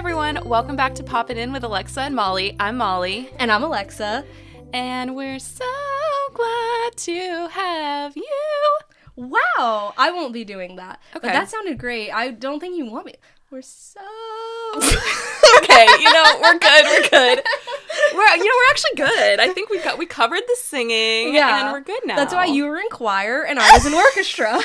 everyone, welcome back to Poppin' In with Alexa and Molly. I'm Molly. And I'm Alexa. And we're so glad to have you. Wow, I won't be doing that. Okay. But that sounded great. I don't think you want me. We're so... Okay, we're good. We're actually good. I think we covered the singing, and we're good now. That's why you were in choir and I was in orchestra.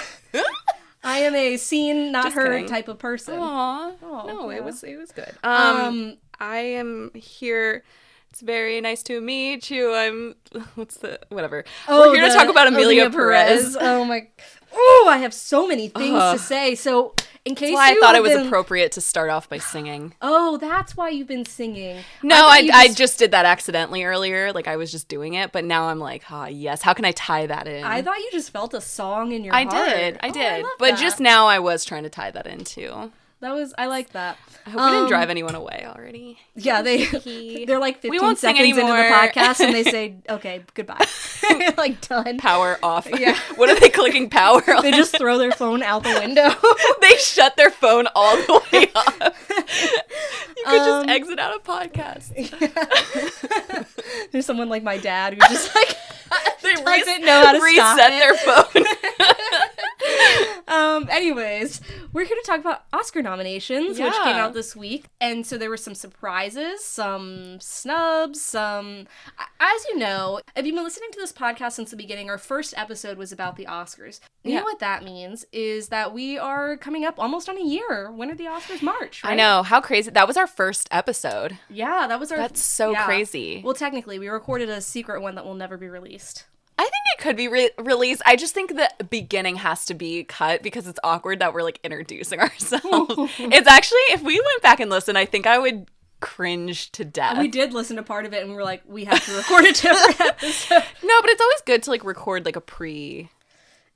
I am a seen, not Just heard kidding. type of person. Aww. No, yeah. it was good. I am here. It's very nice to meet you. Whatever. We're here to talk about Amelia Perez. Oh my... Oh, I have so many things to say. So, in case That's why I thought it was appropriate to start off by singing. Oh, that's why you've been singing. No, I just did that accidentally earlier. Like, I was just doing it. But now I'm like, yes. How can I tie that in? I thought you just felt a song in your heart. I did. I love but that. just now I was trying to tie that in, too. I like that. I hope we didn't drive anyone away already. Yeah, they're like 15 seconds into the podcast and they say, okay, goodbye. Like, done. Power off. Yeah. What are they clicking power on? They just throw their phone out the window. They shut their phone all the way off. You could just exit out a podcast. Yeah. There's someone like my dad who just like they doesn't know how to reset their phone. Anyways, we're here to talk about Oscar nominations, which Yeah. came out this week. And so there were some surprises, some snubs, as you know, if you've been listening to this podcast since the beginning, our first episode was about the Oscars. You know what that means is that we are coming up almost on a year. When are the Oscars? March, right? I know. How crazy. That was our first episode. Yeah, that was our... That's so crazy. Well, technically, we recorded a secret one that will never be released. I think it could be released. I just think the beginning has to be cut because it's awkward that we're like introducing ourselves. It's actually, if we went back and listened, I think I would cringe to death. We did listen to part of it and we were like, we have to record a different episode. No, but it's always good to like record like a pre.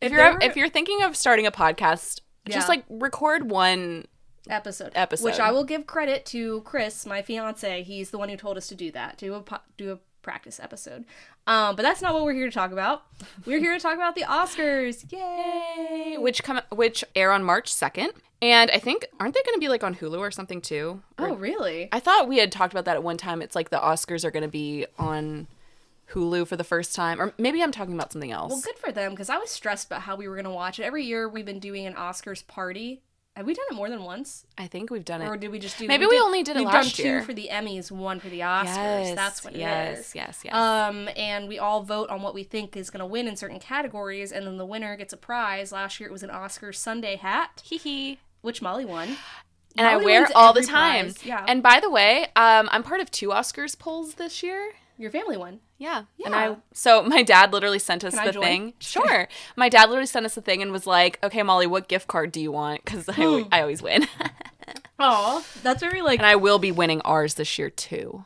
If you're thinking of starting a podcast, just like record one episode, which I will give credit to Chris, my fiance. He's the one who told us to do that, do a practice episode. But that's not what we're here to talk about. We're here to talk about the Oscars. Yay! Which air on March 2nd. And I think, aren't they going to be like on Hulu or something too? Oh, really? I thought we had talked about that at one time. It's like the Oscars are going to be on Hulu for the first time. Or maybe I'm talking about something else. Well, good for them, because I was stressed about how we were going to watch it. Every year we've been doing an Oscars party. Have we done it more than once? I think we've done it. Or did we just do... Maybe we only did it last year. We've done 2 for the Emmys, 1 for the Oscars. Yes, That's what it is. Yes. And we all vote on what we think is going to win in certain categories, and then the winner gets a prize. Last year it was an Oscar Sunday hat. Hee. Which Molly won. And Molly I wear wins all the every time. prize. Yeah. And by the way, I'm part of 2 Oscars polls this year. Your family won. Yeah. Yeah. So my dad literally sent us Can I the join? thing. Sure. My dad literally sent us the thing and was like, okay, Molly, what gift card do you want? Because I always win. Aw, that's very like... And I will be winning ours this year too.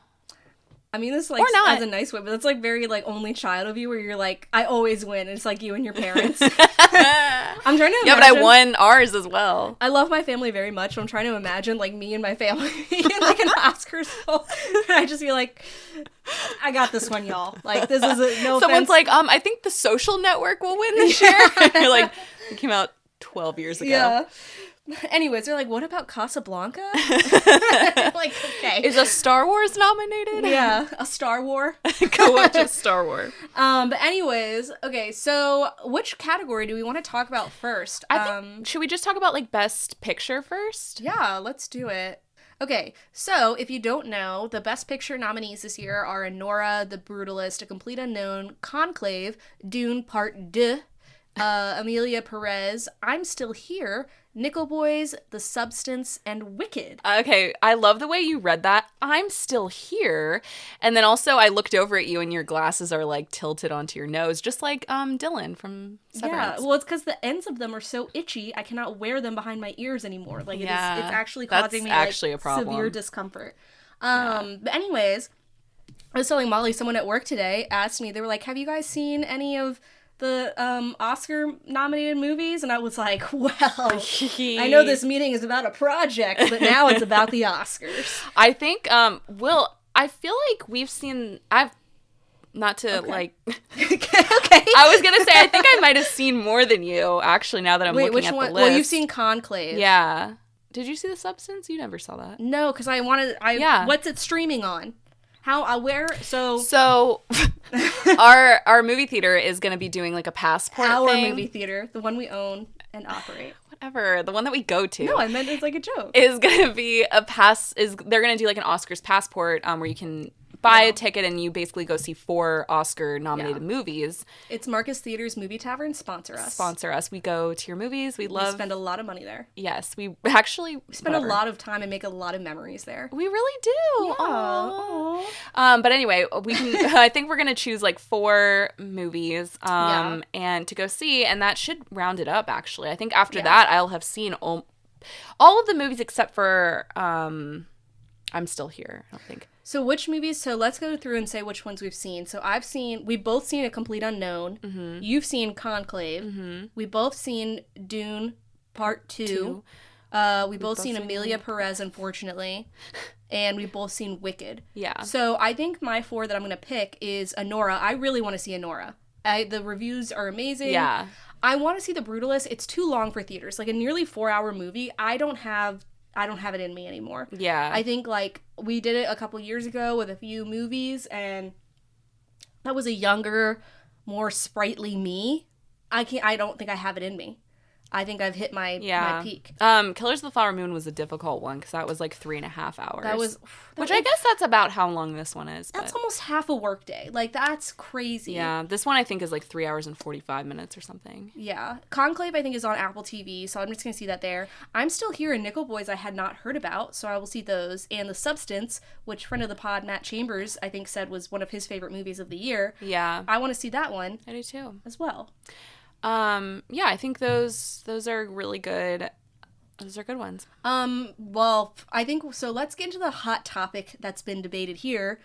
I mean, this like Or not. as a nice way, but that's like very like only child of you where you're like, I always win. It's like you and your parents. I'm trying to imagine. Yeah, but I won ours as well. I love my family very much, so I'm trying to imagine like me and my family in like an Oscars poll. And I just be like, I got this one, y'all. Like, this is no Someone's offense. like, I think The Social Network will win this year. You're like, it came out 12 years ago. Yeah. Anyways, they're like, what about Casablanca? Like, okay. Is a Star Wars nominated? Yeah, a Star War. Go watch a Star Wars. But anyways, okay, so which category do we want to talk about first? I think, should we just talk about like Best Picture first? Yeah, let's do it. Okay, so if you don't know, the Best Picture nominees this year are Nora, The Brutalist, A Complete Unknown, Conclave, Dune Part 2, Amelia Perez, I'm Still Here, Nickel Boys, The Substance, and Wicked. Okay, I love the way you read that. I'm still here. And then also I looked over at you and your glasses are like tilted onto your nose, just like Dylan from Severance. Yeah, well, it's because the ends of them are so itchy, I cannot wear them behind my ears anymore. Like, it's actually causing me actually like, a problem. severe discomfort. But anyways, I was telling Molly, someone at work today asked me, they were like, have you guys seen any of the Oscar-nominated movies? And I was like, well, I know this meeting is about a project, but now it's about the Oscars. I think, I feel like we've seen, not to, like... Okay. I was gonna say, I think I might have seen more than you, actually, now that I'm looking which at one? the list. Well, you've seen Conclave. Yeah. Did you see The Substance? You never saw that. No, because what's it streaming on? Where? So our movie theater is going to be doing like a passport thing. Movie theater, the one we own and operate. Whatever, the one that we go to. No, I meant it's like a joke. Is going to be they're going to do like an Oscars passport where you can buy a ticket and you basically go see 4 Oscar-nominated movies. It's Marcus Theater's Movie Tavern. Sponsor us. We go to your movies. We spend a lot of money there. Yes, we actually spend a lot of time and make a lot of memories there. We really do. Yeah. Aww. But anyway, we can. I think we're gonna choose like 4 movies and to go see, and that should round it up. Actually, I think after that I'll have seen all of the movies except for I'm Still Here. I don't think. So which movies? So let's go through and say which ones we've seen. So we've both seen A Complete Unknown. Mm-hmm. You've seen Conclave. Mm-hmm. We've both seen Dune Part 2. We've both seen Amelia Perez, unfortunately. And we've both seen Wicked. Yeah. So I think my 4 that I'm going to pick is Anora. I really want to see Anora. The reviews are amazing. Yeah. I want to see The Brutalist. It's too long for theaters. Like a nearly 4-hour movie, I don't have it in me anymore. Yeah. I think, like, we did it a couple years ago with a few movies, and that was a younger, more sprightly me. I don't think I have it in me. I think I've hit my peak. Killers of the Flower Moon was a difficult one because that was like 3.5 hours. Which I guess that's about how long this one is. That's almost half a workday. Like, that's crazy. Yeah, this one I think is like 3 hours and 45 minutes or something. Yeah. Conclave I think is on Apple TV, so I'm just going to see that there. I'm Still Here and Nickel Boys I had not heard about, so I will see those. And The Substance, which friend of the pod, Matt Chambers, I think said was one of his favorite movies of the year. Yeah. I want to see that one. I do too. As well. Yeah, I think those are really good. Those are good ones. Well, I think so. Let's get into the hot topic that's been debated here.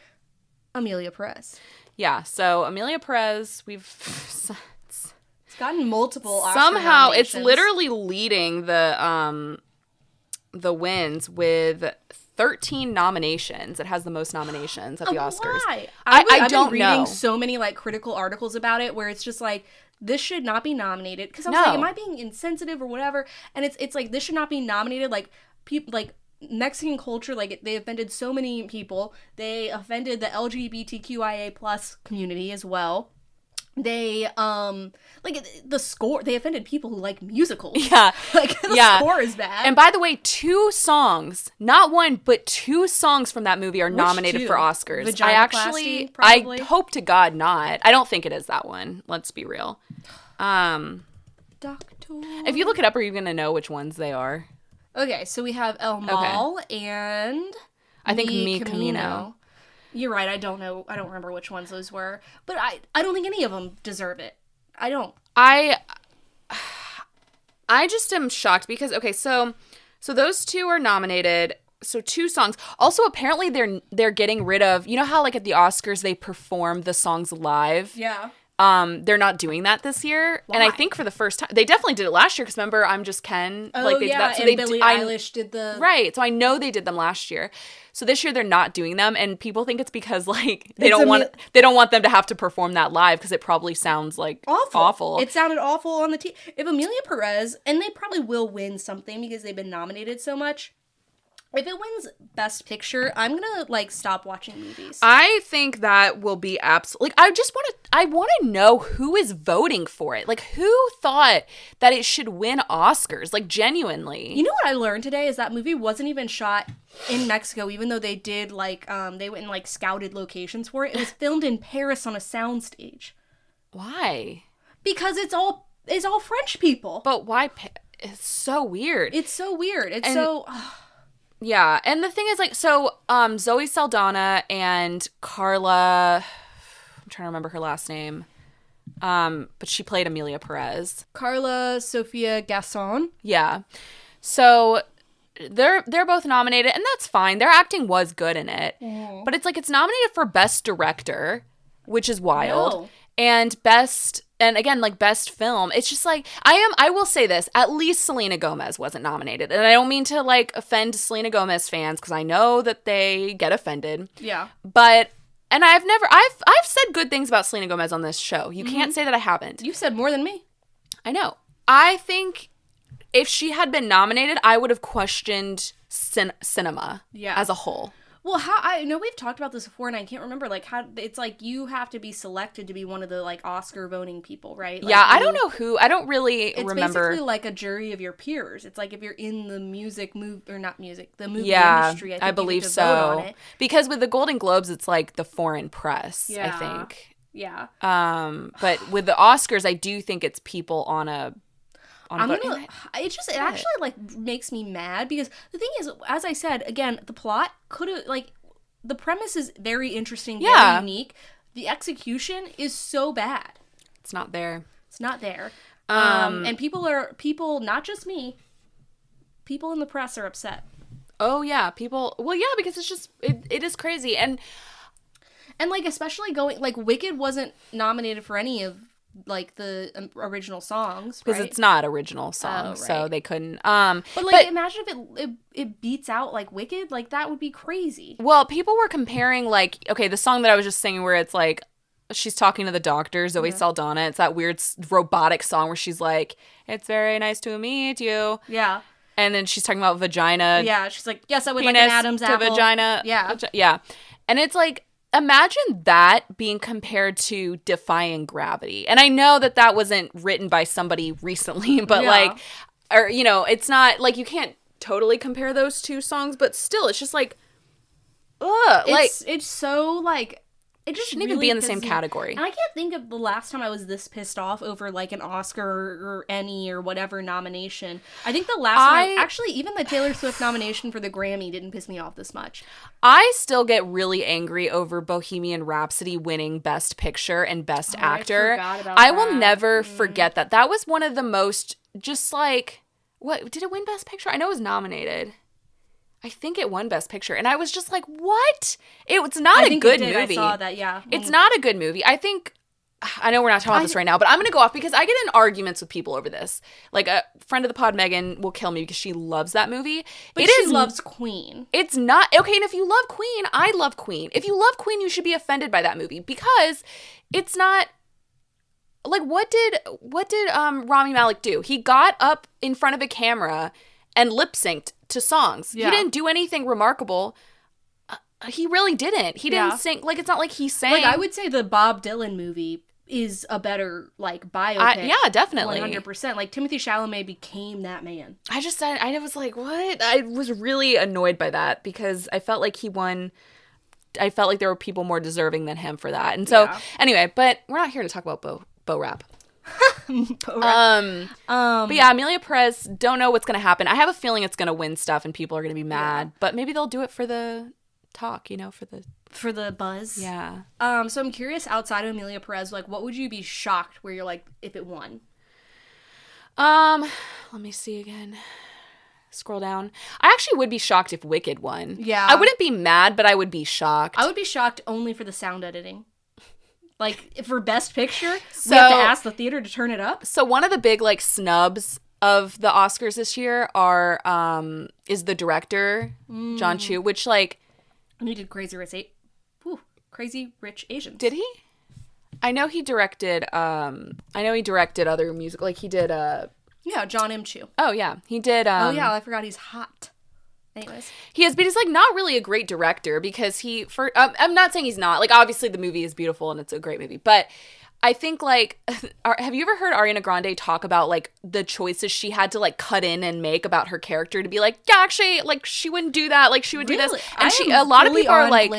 Amelia Perez. Yeah. So Amelia Perez, it's gotten multiple Oscar somehow nominations. It's literally leading the wins with 13 nominations. It has the most nominations at the Oscars. Why? I don't been know. reading so many like critical articles about it where it's just like, this should not be nominated, because I was like, am I being insensitive or whatever? And it's like, this should not be nominated. Like, people, like, Mexican culture, like, they offended so many people. They offended the LGBTQIA plus community as well. They like the score, they offended people who like musicals. Yeah. Like, the score is bad. And by the way, 2 songs, not one, but 2 songs from that movie are nominated for Oscars. Vaginoplasty, probably? I hope to God not. I don't think it is that one. Let's be real. Doctor. If you look it up, are you going to know which ones they are? Okay, so we have El Mal and I think Mi Camino. Camino. You're right. I don't know. I don't remember which ones those were. But I don't think any of them deserve it. I don't. I just am shocked because, okay, so those 2 are nominated. So 2 songs. Also, apparently they're getting rid of, you know how like at the Oscars they perform the songs live? Yeah. They're not doing that this year. Why? And I think for the first time, they definitely did it last year because remember, I'm Just Ken. Oh, like, they yeah, did that. So and Billie Eilish did the... Right, so I know they did them last year. So this year they're not doing them, and people think it's because like they don't want them to have to perform that live because it probably sounds like awful. It sounded awful on the TV. If Amelia Perez, and they probably will win something because they've been nominated so much. If it wins Best Picture, I'm gonna like stop watching movies. I think that will be absolutely. Like, I want to know who is voting for it. Like, who thought that it should win Oscars? Like, genuinely. You know what I learned today is that movie wasn't even shot in Mexico, even though they did like they went and like scouted locations for it. It was filmed in Paris on a soundstage. Why? Because it's all French people. But why? It's so weird. It's so weird. Yeah, and the thing is, like, so Zoe Saldana and Carla, I'm trying to remember her last name, but she played Amelia Perez. Carla Sofia Gasson. Yeah, so they're both nominated, and that's fine. Their acting was good in it, but it's like it's nominated for Best Director, which is wild, and Best film. It's just like, I will say this, at least Selena Gomez wasn't nominated. And I don't mean to like offend Selena Gomez fans because I know that they get offended. Yeah. But, and I've said good things about Selena Gomez on this show. You can't say that I haven't. You've said more than me. I know. I think if she had been nominated, I would have questioned cinema as a whole. Well, I know we've talked about this before, and I can't remember, like, how it's like you have to be selected to be one of the, like, Oscar voting people, right? Like, yeah, I don't know who. I don't really remember. It's basically like a jury of your peers. It's like if you're in the the movie industry, I believe you have to so. vote on it. Because with the Golden Globes, it's like the foreign press, I think. Yeah. But with the Oscars, I do think it's people on a... It actually like makes me mad because the thing is, as I said, again, the plot could have the premise is very interesting, very unique. The execution is so bad. It's not there. And people, not just me, people in the press are upset. Oh yeah, because it's just it is crazy and like especially going like Wicked wasn't nominated for any of like the original songs because it's not original songs, so they couldn't. But imagine if it beats out like Wicked, like that would be crazy. Well, people were comparing like the song that I was just singing where it's like she's talking to the doctor, Zoe Saldana. It's that weird robotic song where she's like, "It's very nice to meet you." Yeah. And then she's talking about vagina. Yeah, she's like, "Yes, I would like an Adam's apple." Vagina. Yeah. Yeah. And it's like, imagine that being compared to Defying Gravity. And I know that wasn't written by somebody recently, but it's not like you can't totally compare those two songs, but still, it's just like, ugh. It's so like, it just shouldn't really even be in the same category. And I can't think of the last time I was this pissed off over like an Oscar or any or whatever nomination. I think the last time, actually, even the Taylor Swift nomination for the Grammy didn't piss me off this much. I still get really angry over Bohemian Rhapsody winning Best Picture and Best Actor. I will never forget that. That was one of the most just like, what, did it win Best Picture? I know it was nominated. I think it won Best Picture. And I was just like, what? It's not a good movie. I saw that, yeah. It's not a good movie. I know we're not talking about this right now, but I'm going to go off because I get in arguments with people over this. Like a friend of the pod, Megan, will kill me because she loves that movie. But she loves Queen. It's not... Okay, and if you love Queen, I love Queen. If you love Queen, you should be offended by that movie because it's not... Like, what did Rami Malek do? He got up in front of a camera and lip-synced to songs. Yeah. He didn't do anything remarkable. He really didn't. He didn't sing. Like, it's not like he sang. Like, I would say the Bob Dylan movie is a better, like, biopic. Yeah, definitely. 100%. Like, Timothée Chalamet became that man. I was like, what? I was really annoyed by that because I felt like he won. I felt like there were people more deserving than him for that. And so, anyway, but we're not here to talk about Bo Rap. But yeah, Amelia Perez, don't know what's gonna happen. I have a feeling it's gonna win stuff and people are gonna be mad, but maybe they'll do it for the talk, for the buzz. Yeah. So I'm curious, outside of Amelia Perez, like, what would you be shocked where you're like, if it won? Let me see again. Scroll down. I actually would be shocked if Wicked won. Yeah. I wouldn't be mad, but I would be shocked. I would be shocked only for the sound editing. Like, for Best Picture, we have to ask the theater to turn it up. So one of the big, like, snubs of the Oscars this year is the director, John Chu, which, like... And he did Crazy Rich Asians. Did he? I know he directed other music. Like, he did... Yeah, John M. Chu. Oh, yeah. He did... oh, yeah, I forgot he's hot. Anyways. He is, but he's, like, not really a great director because I'm not saying he's not. Like, obviously the movie is beautiful and it's a great movie, but I think, like, have you ever heard Ariana Grande talk about, like, the choices she had to, like, cut in and make about her character to be like, yeah, actually, like, she wouldn't do that, like, she would do this. And a lot of people are like...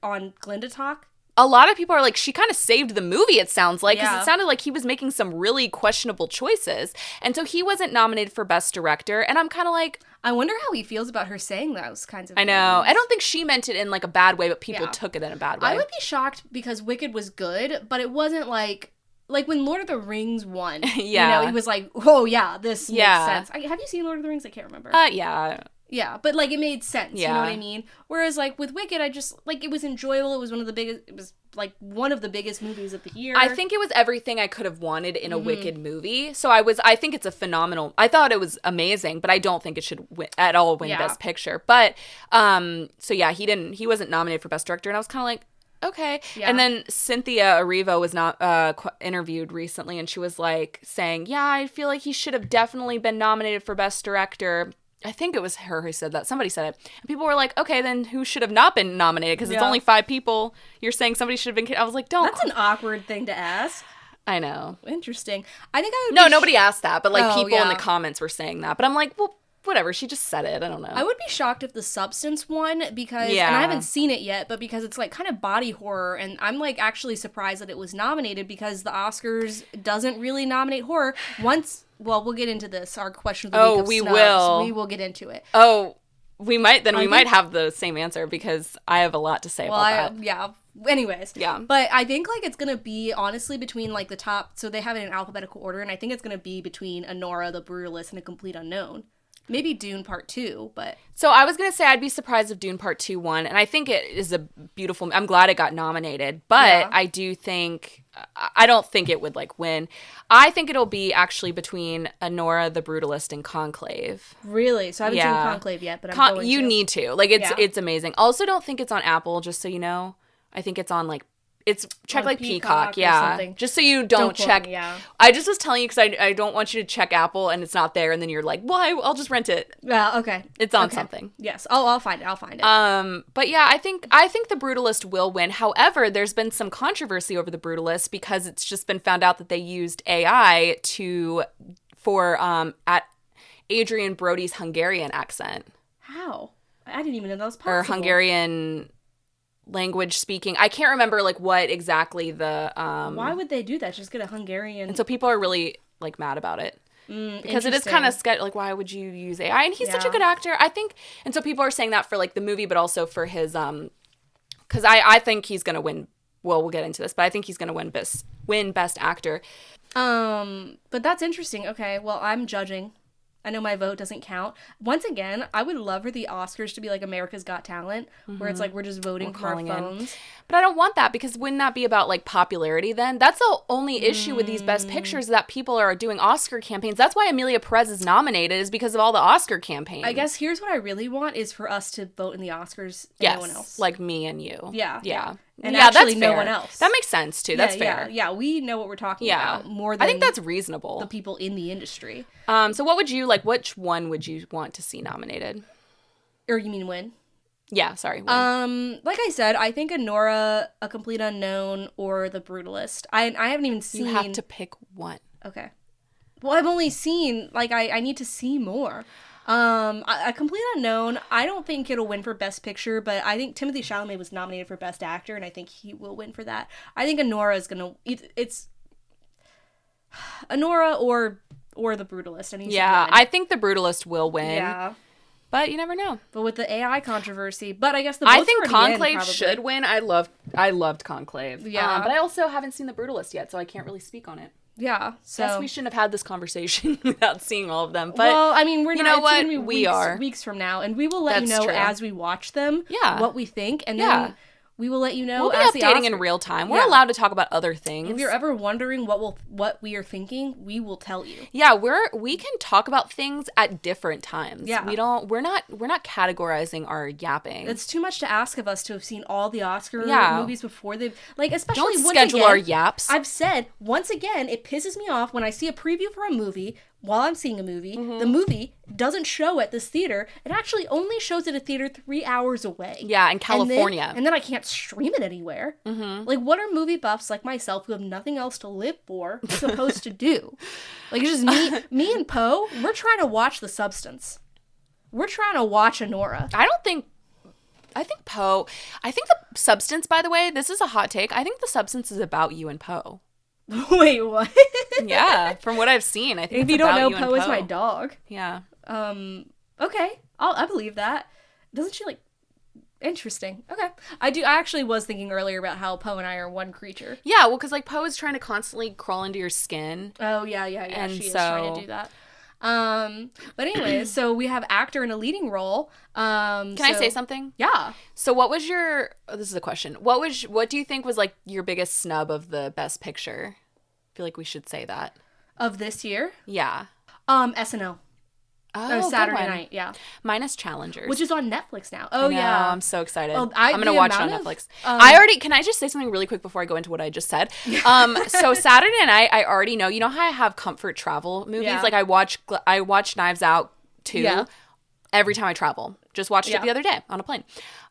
on Glinda Talk. A lot of people are like, she kind of saved the movie, it sounds like, because it sounded like he was making some really questionable choices. And so he wasn't nominated for Best Director. And I'm kind of like... I wonder how he feels about her saying those kinds of things. I know. I don't think she meant it in, like, a bad way, but people took it in a bad way. I would be shocked because Wicked was good, but it wasn't like when Lord of the Rings won. Yeah. It was like, oh, yeah, this makes sense. Have you seen Lord of the Rings? I can't remember. Yeah. Yeah, but, like, it made sense, you know what I mean? Whereas, like, with Wicked, I just, like, it was enjoyable. It was one of the biggest movies of the year. I think it was everything I could have wanted in a Wicked movie. So I think it's a phenomenal, I thought it was amazing, but I don't think it should win Best Picture. But, so yeah, he wasn't nominated for Best Director, and I was kind of like, okay. Yeah. And then Cynthia Erivo was not interviewed recently, and she was like saying, yeah, I feel like he should have definitely been nominated for Best Director. I think it was her who said that. Somebody said it. And people were like, okay, then who should have not been nominated? Because it's only 5 people. You're saying somebody should have been... I was like, don't... That's an awkward thing to ask. I know. Interesting. I think I would... No, nobody asked that, but like people in yeah. the comments were saying that. But I'm like, well, whatever. She just said it. I don't know. I would be shocked if the Substance won because... Yeah. And I haven't seen it yet, but because it's like kind of body horror. And I'm like actually surprised that it was nominated because the Oscars doesn't really nominate horror. Once... Well, we'll get into this. Our question of the week of we snubs. will. We will get into it. Oh, we might. Then we might have the same answer because I have a lot to say about that. Yeah. Anyways. Yeah. But I think like it's going to be honestly between like the top. So they have it in alphabetical order. And I think it's going to be between Anora, The Brutalist, and A Complete Unknown. Maybe Dune Part 2, but... So I was going to say I'd be surprised if Dune Part 2 won. And I think it is a beautiful... I'm glad it got nominated. But I do think... I don't think it would, like, win. I think it'll be actually between Anora, The Brutalist, and Conclave. Really? So I haven't seen Conclave yet, but I'm going You to. need to. Like, it's amazing. Also, don't think it's on Apple, just so you know. I think it's on, like... Check on like Peacock or yeah. something. Just so you don't check. Me, yeah. I just was telling you because I don't want you to check Apple and it's not there, and then you're like, well, I'll just rent it. Yeah, okay. It's on something. Yes, I'll find it. But yeah, I think The Brutalist will win. However, there's been some controversy over The Brutalist because it's just been found out that they used AI for at Adrian Brody's Hungarian accent. How? I didn't even know that was possible. Or Hungarian language speaking. I can't remember like what exactly the Why would they do that? Just get a Hungarian. And so people are really like mad about it. Because it is kind of like, why would you use AI? And he's such a good actor, I think. And so people are saying that for like the movie, but also for his because I think he's gonna win. Well, we'll get into this, but I think he's gonna win best actor. But that's interesting. Okay, well, I'm judging. I know my vote doesn't count. Once again, I would love for the Oscars to be like America's Got Talent, where it's like we're just voting from our phones. But I don't want that because wouldn't that be about like popularity then? That's the only issue with these best pictures is that people are doing Oscar campaigns. That's why Amelia Perez is nominated is because of all the Oscar campaigns. I guess here's what I really want is for us to vote in the Oscars and no one else. Like me and you. Yeah. And yeah, actually that's no fair. one else. That makes sense too. That's fair. Yeah, we know what we're talking about more than I think that's reasonable. The people in the industry. So what would you like? Which one would you want to see nominated? Or you mean win? Yeah, sorry. Win. Like I said, I think Anora, A Complete Unknown, or The Brutalist. I haven't even seen. You have to pick one. Okay. Well, I've only seen like I need to see more. A Complete Unknown, I don't think it'll win for Best Picture, but I think Timothée Chalamet was nominated for Best Actor, and I think he will win for that. I think Anora is gonna. It's Anora or The Brutalist. I think The Brutalist will win. Yeah. But you never know. But with the AI controversy, but I guess I think Conclave should win. I loved Conclave. Yeah. But I also haven't seen The Brutalist yet, so I can't really speak on it. Yeah, so guess we shouldn't have had this conversation without seeing all of them. But well, I mean, we're you not. know what? We are weeks from now, and we will let you know as we watch them. Yeah. What we think, and then we will let you know. We'll be updating in real time. We're allowed to talk about other things. If you're ever wondering what we are thinking, we will tell you. Yeah, we can talk about things at different times. Yeah. We're not categorizing our yapping. It's too much to ask of us to have seen all the Oscar movies before they've especially don't schedule our yaps. I've said once again, it pisses me off when I see a preview for a movie while I'm seeing a movie. The movie doesn't show at this theater. It actually only shows at a theater 3 hours away. Yeah, in California. And then I can't stream it anywhere. Like, what are movie buffs like myself who have nothing else to live for supposed to do? Like, it's just me and Poe, we're trying to watch The Substance. We're trying to watch Anora. I think The Substance, by the way, this is a hot take. I think The Substance is about you and Poe. Wait, what? Yeah, from what I've seen, I think if it's you don't know, about Poe is my dog. Yeah. Okay, I believe that. Doesn't she Interesting. Okay, I actually was thinking earlier about how Poe and I are one creature. Yeah, well, because Poe is trying to constantly crawl into your skin. Oh yeah. And she is trying to do that. But anyways, so we have actor in a leading role. Can I say something? Yeah. So what was this is a question. What do you think was your biggest snub of the Best Picture? I feel like we should say that. Of this year? Yeah. SNL. Oh, Saturday night, yeah. Mine is Challengers. Which is on Netflix now. Oh, yeah. I'm so excited. Well, I'm going to watch it on Netflix. Can I just say something really quick before I go into what I just said? So Saturday night, I already know, you know how I have comfort travel movies? Yeah. Like I watch Knives Out 2 every time I travel. Just watched it the other day on a plane.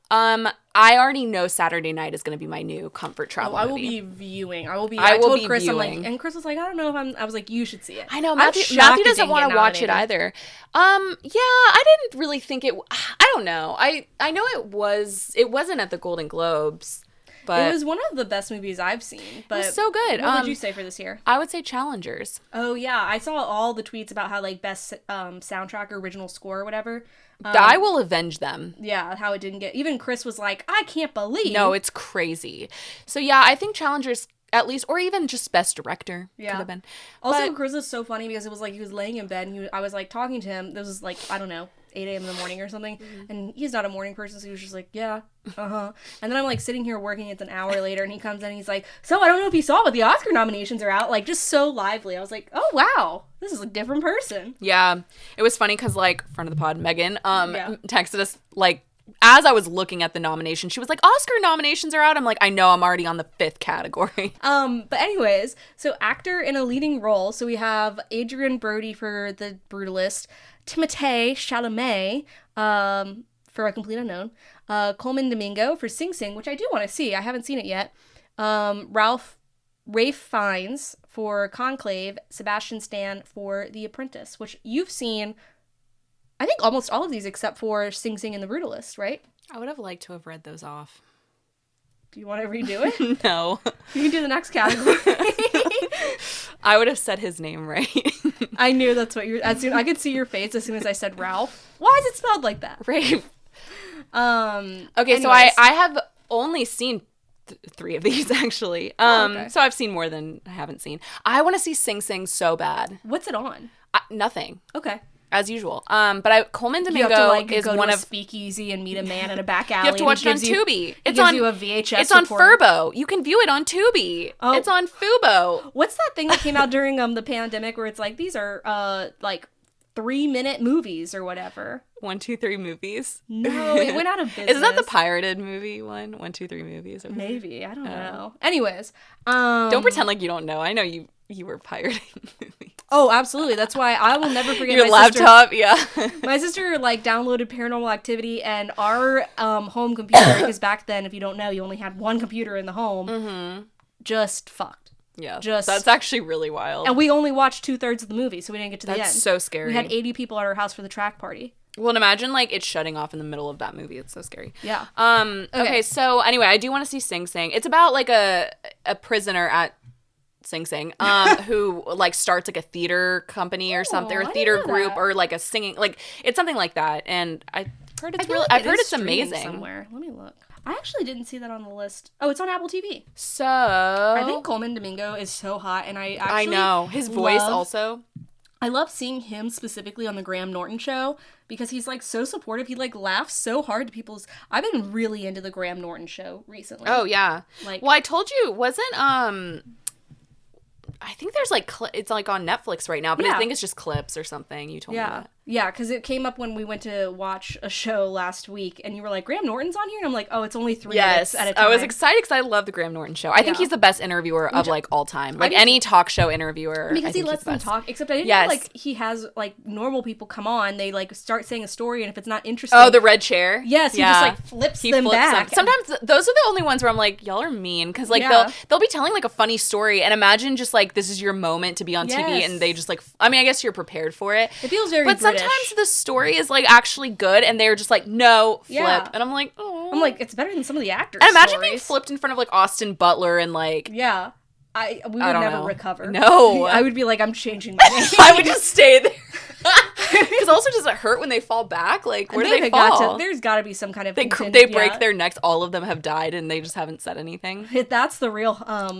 I already know Saturday night is going to be my new comfort travel movie. I will be viewing. I told Chris, viewing. I'm like, and Chris was like, I don't know if I was like, you should see it. I know, Matthew doesn't want to watch it either. I didn't really think it, I don't know. I know it wasn't at the Golden Globes. But it was one of the best movies I've seen. But it was so good. What would you say for this year? I would say Challengers. Oh, yeah. I saw all the tweets about how, like, best soundtrack or original score or whatever. I will avenge them. Yeah, how it didn't get... Even Chris was like, I can't believe... No, it's crazy. So, yeah, I think Challengers... At least, or even just best director could have been. Also, Chris is so funny because it was like he was laying in bed and I was like talking to him. This was like, I don't know, 8 a.m. in the morning or something. Mm-hmm. And he's not a morning person, so he was just like, yeah, uh-huh. And then I'm like sitting here working. It's an hour later and he comes in and he's like, so I don't know if you saw, but the Oscar nominations are out. Like, just so lively. I was like, oh, wow, this is a different person. Yeah. It was funny because, like, friend of the pod, Megan, texted us, like, as I was looking at the nomination, she was like, Oscar nominations are out. I'm like, I know, I'm already on the 5th category. But anyways, so actor in a leading role. So we have Adrian Brody for The Brutalist, Timothée Chalamet for A Complete Unknown, Coleman Domingo for Sing Sing, which I do want to see. I haven't seen it yet. Rafe Fiennes for Conclave, Sebastian Stan for The Apprentice, which you've seen... I think almost all of these except for Sing Sing and The Brutalist, right? I would have liked to have read those off. Do you want to redo it? No. You can do the next category. I would have said his name right. I knew that's what you're... I could see your face as soon as I said Ralph. Why is it spelled like that? Rafe. Okay, anyways. so I have only seen 3 of these, actually. Okay. So I've seen more than I haven't seen. I want to see Sing Sing so bad. What's it on? Nothing. Okay. As usual. But Coleman Domingo is go one to of... speakeasy and meet a man in a back alley. You have to watch it on Tubi. It's on you a VHS. It's on Furbo. You can view it on Tubi. Oh. It's on Fubo. What's that thing that came out during the pandemic where it's like these are like 3-minute movies or whatever? 1, 2, 3 movies. No, it went out of business. Isn't that the pirated movie one? 1, 2, 3 movies. Or maybe I don't know. Anyways, don't pretend like you don't know. I know you were pirating movies. Oh, absolutely. That's why I will never forget your laptop. Yeah. My sister like downloaded Paranormal Activity, and our home computer, because back then, if you don't know, you only had one computer in the home. Mm-hmm. Just fucked. Yeah. That's actually really wild. And we only watched 2/3 of the movie, so we didn't get to the end. That's so scary. We had 80 people at our house for the track party. Well, and imagine like it shutting off in the middle of that movie. It's so scary. Yeah. Okay. So anyway, I do want to see Sing Sing. It's about like a prisoner at Sing Sing, who like starts like a theater company or something, or a theater group, or like a singing, like it's something like that. And I've heard it's amazing. Somewhere. Let me look. I actually didn't see that on the list. Oh, it's on Apple TV. So I think Coleman Domingo is so hot, and I know his voice also. I love seeing him specifically on the Graham Norton show because he's like so supportive. He like laughs so hard to people's... I've been really into the Graham Norton show recently. Oh yeah. Like, well, I told you, wasn't I think there's like it's like on Netflix right now, but I think it's just clips or something. You told me that. Yeah, because it came up when we went to watch a show last week, and you were like, Graham Norton's on here? And I'm like, oh, it's only 3 minutes at a time. I was excited because I love the Graham Norton show. I think he's the best interviewer of like all time. Like any talk show interviewer. Because he lets them talk, except I didn't know like he has like normal people come on, they like start saying a story, and if it's not interesting. Oh, the red chair? Yes, he just like flips them back. Sometimes those are the only ones where I'm like, y'all are mean. Because like they'll be telling like a funny story, and imagine just like this is your moment to be on TV, and they just like, I mean, I guess you're prepared for it. It feels very But British. Sometimes the story is like actually good, and they're just like, no, flip. And I'm like, oh. I'm like, it's better than some of the actors. And imagine being flipped in front of like Austin Butler and like... Yeah. We would never recover. No. I would be like, I'm changing my name. I would just stay there. Because also, does it hurt when they fall back? Like, where do they fall? There's got to be some kind of... They break their necks. All of them have died, and they just haven't said anything. That's the real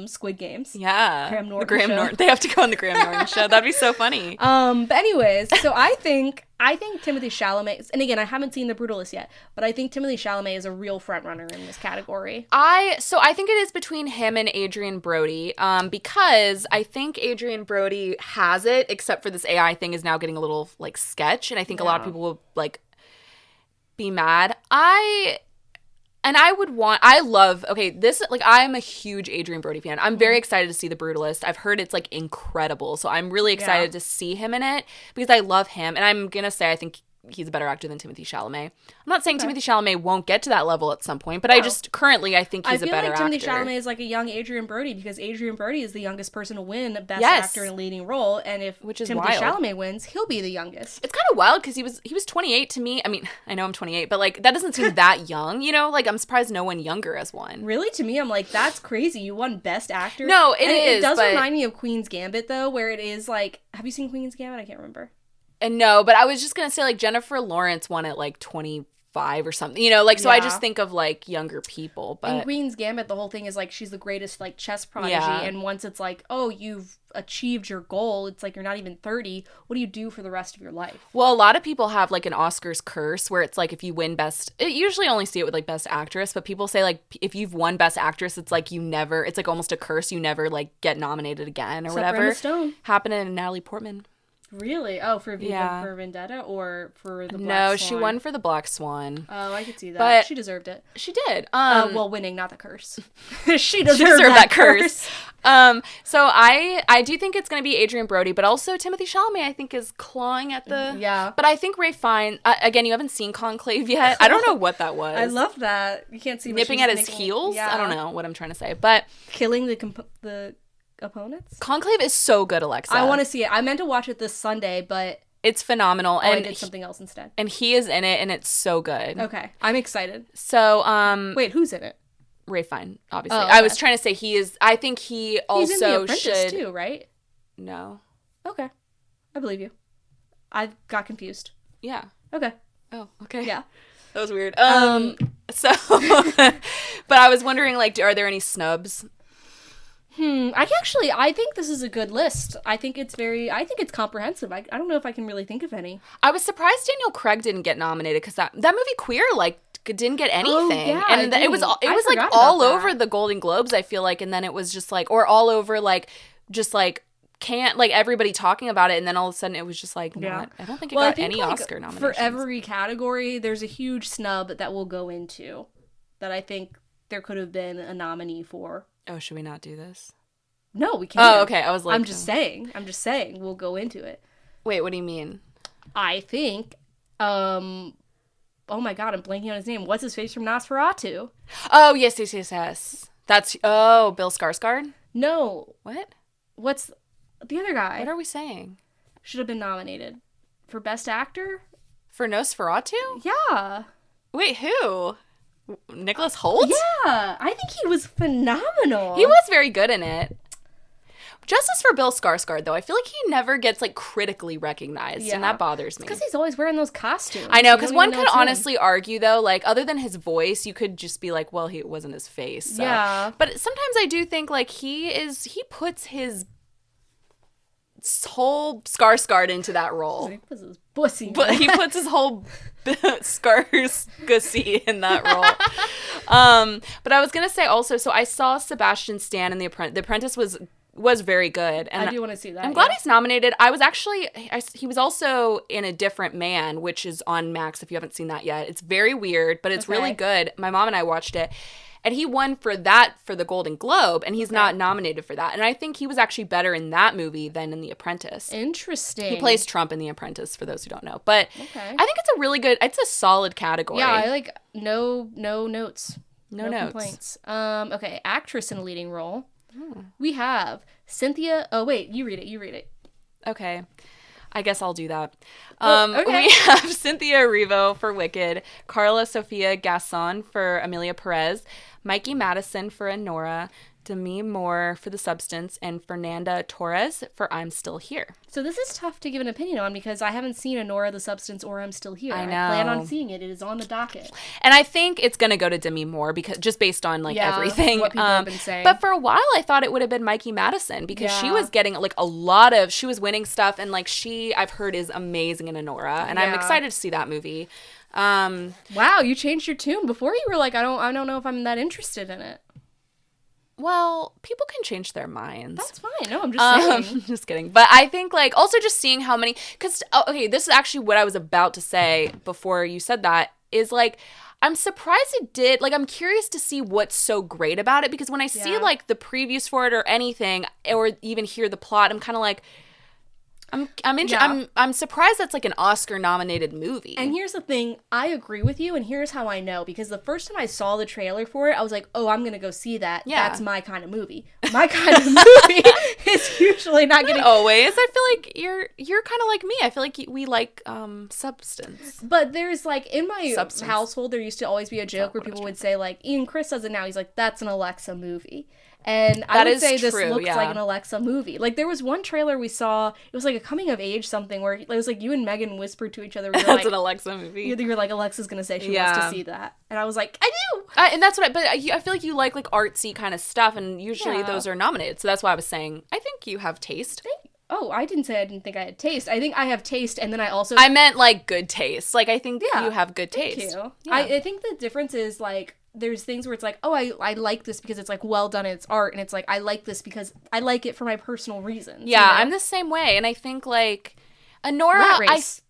Squid Games. Yeah. Graham Norton show. They have to go on the Graham Norton show. That'd be so funny. But anyways, so I think I think Timothée Chalamet, and again, I haven't seen The Brutalist yet, but I think Timothée Chalamet is a real frontrunner in this category. So I think it is between him and Adrian Brody, because I think Adrian Brody has it, except for this AI thing is now getting a little like sketch, and I think a lot of people will like be mad. I love, I'm a huge Adrian Brody fan. I'm very excited to see The Brutalist. I've heard it's, like, incredible. So I'm really excited to see him in it because I love him. And I'm going to say I think he's a better actor than Timothée Chalamet. I'm not saying Timothée Chalamet won't get to that level at some point, but I think he's a better actor. I feel like Timothée Chalamet is like a young Adrian Brody because Adrian Brody is the youngest person to win Best Actor in a Leading Role, and if Timothée Chalamet wins, he'll be the youngest. It's kind of wild because he was 28 to me. I mean, I know I'm 28, but like that doesn't seem that young, you know? Like I'm surprised no one younger has won. Really? To me, I'm like, that's crazy. You won Best Actor? No, it does remind me of Queen's Gambit though, where it is like, have you seen Queen's Gambit? I can't remember. And no, but I was just going to say, like, Jennifer Lawrence won at, like, 25 or something. You know, like, so I just think of, like, younger people. But in Queen's Gambit, the whole thing is, like, she's the greatest, like, chess prodigy. Yeah. And once it's like, oh, you've achieved your goal, it's like you're not even 30. What do you do for the rest of your life? Well, a lot of people have, like, an Oscars curse where it's, like, if you win usually only see it with, like, Best Actress. But people say, like, if you've won Best Actress, it's, like, it's, like, almost a curse. You never, like, get nominated again or whatever. Emma Stone. Happened to Natalie Portman. Really? Oh, for Vendetta or for the Black Swan? No, she won for the Black Swan. Oh, I could see that. But she deserved it. She did. Well, winning, not the curse. she deserved that curse. So I do think it's going to be Adrian Brody, but also Timothée Chalamet, I think, is clawing at the... Yeah. But I think Ray Fiennes... again, you haven't seen Conclave yet. I don't know what that was. I love that. You can't see... Nipping at his heels? Yeah. I don't know what I'm trying to say, but... Killing the opponents? Conclave is so good, Alexa. I want to see it. I meant to watch it this Sunday, but... It's phenomenal. And I did something else instead. And he is in it, and it's so good. Okay. I'm excited. So, wait, who's in it? Ray Fiennes, obviously. Oh, okay. I was trying to say he is... I think he also He's in The Apprentice too, right? No. Okay. I believe you. I got confused. Yeah. Okay. Oh, okay. Yeah. That was weird. So... but I was wondering, like, are there any snubs? I think this is a good list. I think it's comprehensive. I don't know if I can really think of any. I was surprised Daniel Craig didn't get nominated because that movie Queer, like, didn't get anything. Oh, yeah, and it was like all over the Golden Globes, I feel like, and then it was just like, or all over like, just like, can't, like, everybody talking about it, and then all of a sudden it was just like, not, I don't think it got any Oscar nominations. For every category, there's a huge snub that we'll go into that I think there could have been a nominee for. Oh, should we not do this? No, we can't. Oh, okay. I was like... I'm just saying. We'll go into it. Wait, what do you mean? I think, oh my god, I'm blanking on his name. What's his face from Nosferatu? Oh, yes. That's... Oh, Bill Skarsgård? No. What? What's the other guy? What are we saying? Should have been nominated. For Best Actor? For Nosferatu? Yeah. Wait, who? Nicholas Hoult? Yeah, I think he was phenomenal. He was very good in it. Justice for Bill Skarsgård, though. I feel like he never gets, like, critically recognized, and that bothers me. Because he's always wearing those costumes. I know, because one could honestly argue, though, like, other than his voice, you could just be like, well, it wasn't his face. So. Yeah. But sometimes I do think, like, he puts his whole Skarsgård into that role. He puts his pussy. But he puts his whole Skarsgård in that role. But I was gonna say also, so I saw Sebastian Stan in The Apprentice was very good, and I do want to see that. I'm glad he's nominated. He was also in A Different Man, which is on Max if you haven't seen that yet. It's very weird, but it's really good. My mom and I watched it. And he won for the Golden Globe, and he's not nominated for that. And I think he was actually better in that movie than in The Apprentice. Interesting. He plays Trump in The Apprentice, for those who don't know. But I think it's a solid category. Yeah, I like no notes. No notes. Complaints. Okay, actress in a leading role. We have Cynthia. Oh, wait, you read it. Okay. I guess I'll do that. Okay. We have Cynthia Erivo for Wicked, Carla Sofia Gasson for Amelia Perez, Mikey Madison for Anora, Demi Moore for The Substance, and Fernanda Torres for I'm Still Here. So this is tough to give an opinion on because I haven't seen Anora, The Substance, or I'm Still Here. I know. I plan on seeing it. It is on the docket. And I think it's going to go to Demi Moore because just based on like everything. What people have been saying. But for a while I thought it would have been Mikey Madison because she was getting like she was winning stuff, and like I've heard is amazing in Anora, and I'm excited to see that movie. Wow, you changed your tune. Before you were like, I don't know if I'm that interested in it. Well, people can change their minds. That's fine. No, I'm just saying. Just kidding. But I think, like, also just seeing how many... Because, okay, this is actually what I was about to say before you said that, is, like, I'm surprised it did... Like, I'm curious to see what's so great about it, because when I see, like, the previews for it or anything, or even hear the plot, I'm kind of like... I'm surprised that's like an Oscar-nominated movie. And here's the thing, I agree with you, and here's how I know. Because the first time I saw the trailer for it, I was like, oh, I'm gonna go see that. Yeah. That's my kind of movie. My kind of movie is usually not getting... always. I feel like you're kind of like me. I feel like we like Substance. But there's like, in my household, there used to always be a joke where people would say, like, Ian Chris does it now. He's like, that's an Alexa movie. And I would say this looks like an Alexa movie. Like, there was one trailer we saw, it was like a coming of age something where it was like you and Megan whispered to each other. That's like, an Alexa movie. You were like, Alexa's gonna say she wants to see that. And I was like, I do! And that's what I feel like you like artsy kind of stuff, and usually those are nominated. So that's why I was saying, I think you have taste. Oh, I didn't say I didn't think I had taste. I think I have taste, and then I also... I meant, like, good taste. Like, I think you have good taste. Thank you. Yeah. I think the difference is, like, there's things where it's like, oh, I like this because it's, like, well done and it's art, and it's like, I like this because I like it for my personal reasons. Yeah, you know? I'm the same way, and I think, like, Anora... Rat Race.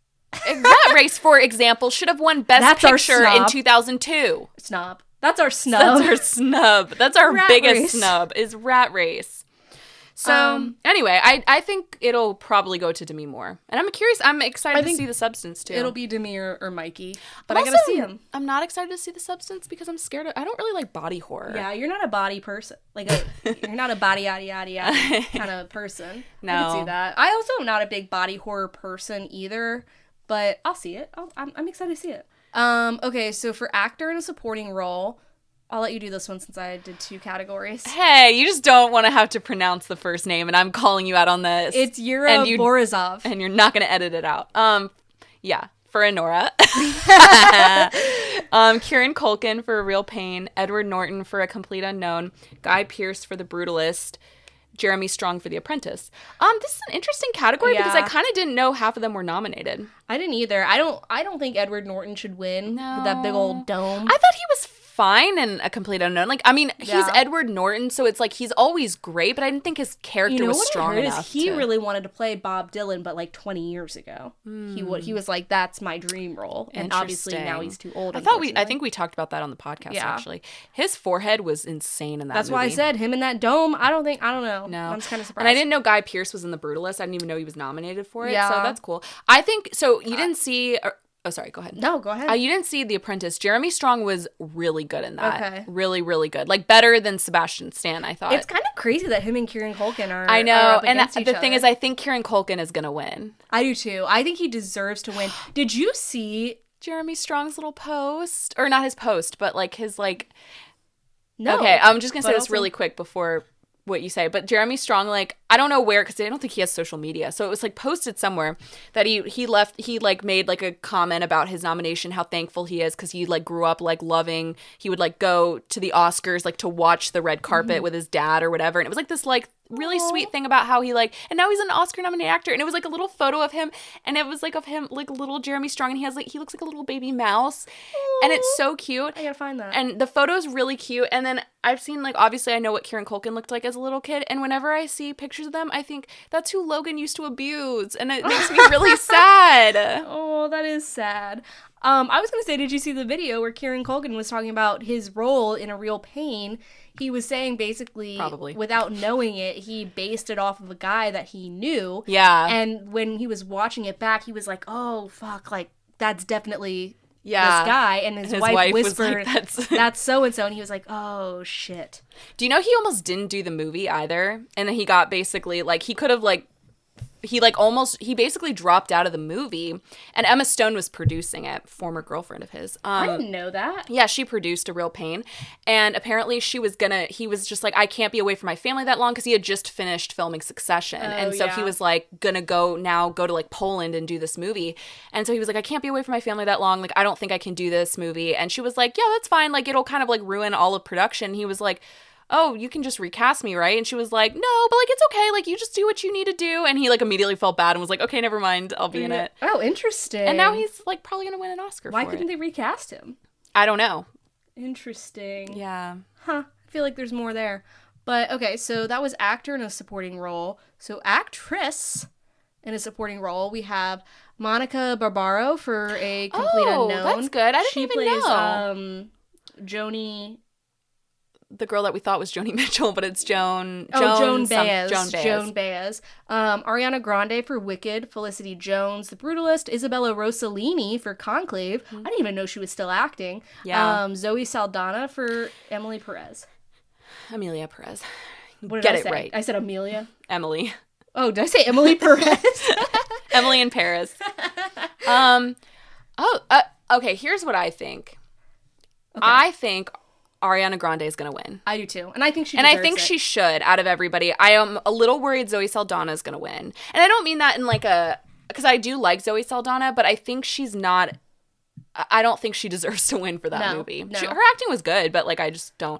Rat Race, for example, should have won Best Picture in 2002. Snub. That's our snub. That's our snub. That's our biggest snub, is Rat Race. So, anyway, I think it'll probably go to Demi Moore. And I'm curious, I'm excited to see The Substance, too. It'll be Demi or Mikey. But I gotta see him. I'm not excited to see The Substance because I'm scared I don't really like body horror. Yeah, you're not a body person. Like, you're not a body yada yada yada kind of person. No. I can see that. I also am not a big body horror person either, but I'll see it. I'm excited to see it. Okay, so for actor in a supporting role... I'll let you do this one since I did 2 categories. Hey, you just don't want to have to pronounce the first name, and I'm calling you out on this. It's Yura Borisov. And you're not going to edit it out. Yeah, for Anora. Kieran Culkin for A Real Pain. Edward Norton for A Complete Unknown. Guy Pearce for The Brutalist. Jeremy Strong for The Apprentice. This is an interesting category because I kind of didn't know half of them were nominated. I didn't either. I don't think Edward Norton should win with that big old dome. I thought he was fine in A Complete Unknown. Like, I mean, he's Edward Norton, so it's like he's always great, but I didn't think his character was strong enough. He really wanted to play Bob Dylan, but like 20 years ago. He was like, that's my dream role. And obviously now he's too old. I think we talked about that on the podcast, actually. His forehead was insane in that movie. That's why I said him in that dome. I don't know. No. I'm just kind of surprised. And I didn't know Guy Pearce was in The Brutalist. I didn't even know he was nominated for it. Yeah. So that's cool. I think, so you didn't see... Oh, sorry, go ahead. No, go ahead. You didn't see The Apprentice. Jeremy Strong was really good in that. Okay. Really, really good. Like, better than Sebastian Stan, I thought. It's kind of crazy that him and Kieran Culkin are I know, up and the thing is, I think Kieran Culkin is going to win. I do, too. I think he deserves to win. Did you see... Jeremy Strong's little post? Or not his post, but, like, his, like... No. Okay, I'm just going to say this really quick before... what you say, but Jeremy Strong, like, I don't know where, because I don't think he has social media, so it was like posted somewhere that he like made like a comment about his nomination, how thankful he is because he like grew up like loving, he would like go to the Oscars like to watch the red carpet with his dad or whatever, and it was like this like really sweet thing about how he like, and now he's an Oscar nominated actor, and it was like a little photo of him, and it was like of him like little Jeremy Strong, and he looks like a little baby mouse. And it's so cute. I gotta find that. And the photo's really cute. And then I've seen, like, obviously I know what Kieran Culkin looked like as a little kid. And whenever I see pictures of them, I think that's who Logan used to abuse. And it makes me really sad. Oh, that is sad. I was gonna say, did you see the video where Kieran Culkin was talking about his role in A Real Pain? He was saying basically, without knowing it, he based it off of a guy that he knew. Yeah. And when he was watching it back, he was like, oh, fuck, like, that's definitely... this guy, and his wife whispered, like, that's so-and-so, and he was like, oh, shit. Do you know he almost didn't do the movie either? And then he got basically, like, he could have he basically dropped out of the movie, and Emma Stone was producing it, former girlfriend of his. I didn't know that. Yeah, she produced A Real Pain, and apparently he was just like, I can't be away from my family that long, because he had just finished filming Succession, and so he was like gonna go to like Poland and do this movie, and so he was like, I can't be away from my family that long, like I don't think I can do this movie, and she was like, yeah, that's fine, like it'll kind of like ruin all of production. He was like, oh, you can just recast me, right? And she was like, no, but like it's okay, like you just do what you need to do. And he like immediately felt bad and was like, okay, never mind, I'll be in it. Oh, interesting. And now he's like probably gonna win an Oscar for it. Why couldn't they recast him? I don't know. Interesting. Yeah. Huh. I feel like there's more there. But okay, so that was actor in a supporting role. So actress in a supporting role, we have Monica Barbaro for A Complete Unknown. Oh, that's good. I didn't even know. Joni... The girl that we thought was Joni Mitchell, but it's Joan Baez. Joan Baez. Ariana Grande for Wicked, Felicity Jones, The Brutalist, Isabella Rossellini for Conclave. I didn't even know she was still acting. Yeah. Zoe Saldana for Emily Perez. Amelia Perez. What did I say? Right. I said Amelia. Emily. Oh, did I say Emily Perez? Emily in Paris. Okay, here's what I think. Okay. I think Ariana Grande is going to win. I do too. And I think she she should, out of everybody. I am a little worried Zoe Saldana is going to win. And I don't mean that in like because I do like Zoe Saldana, but I think I don't think she deserves to win for that movie. No. Her acting was good, but like I just don't.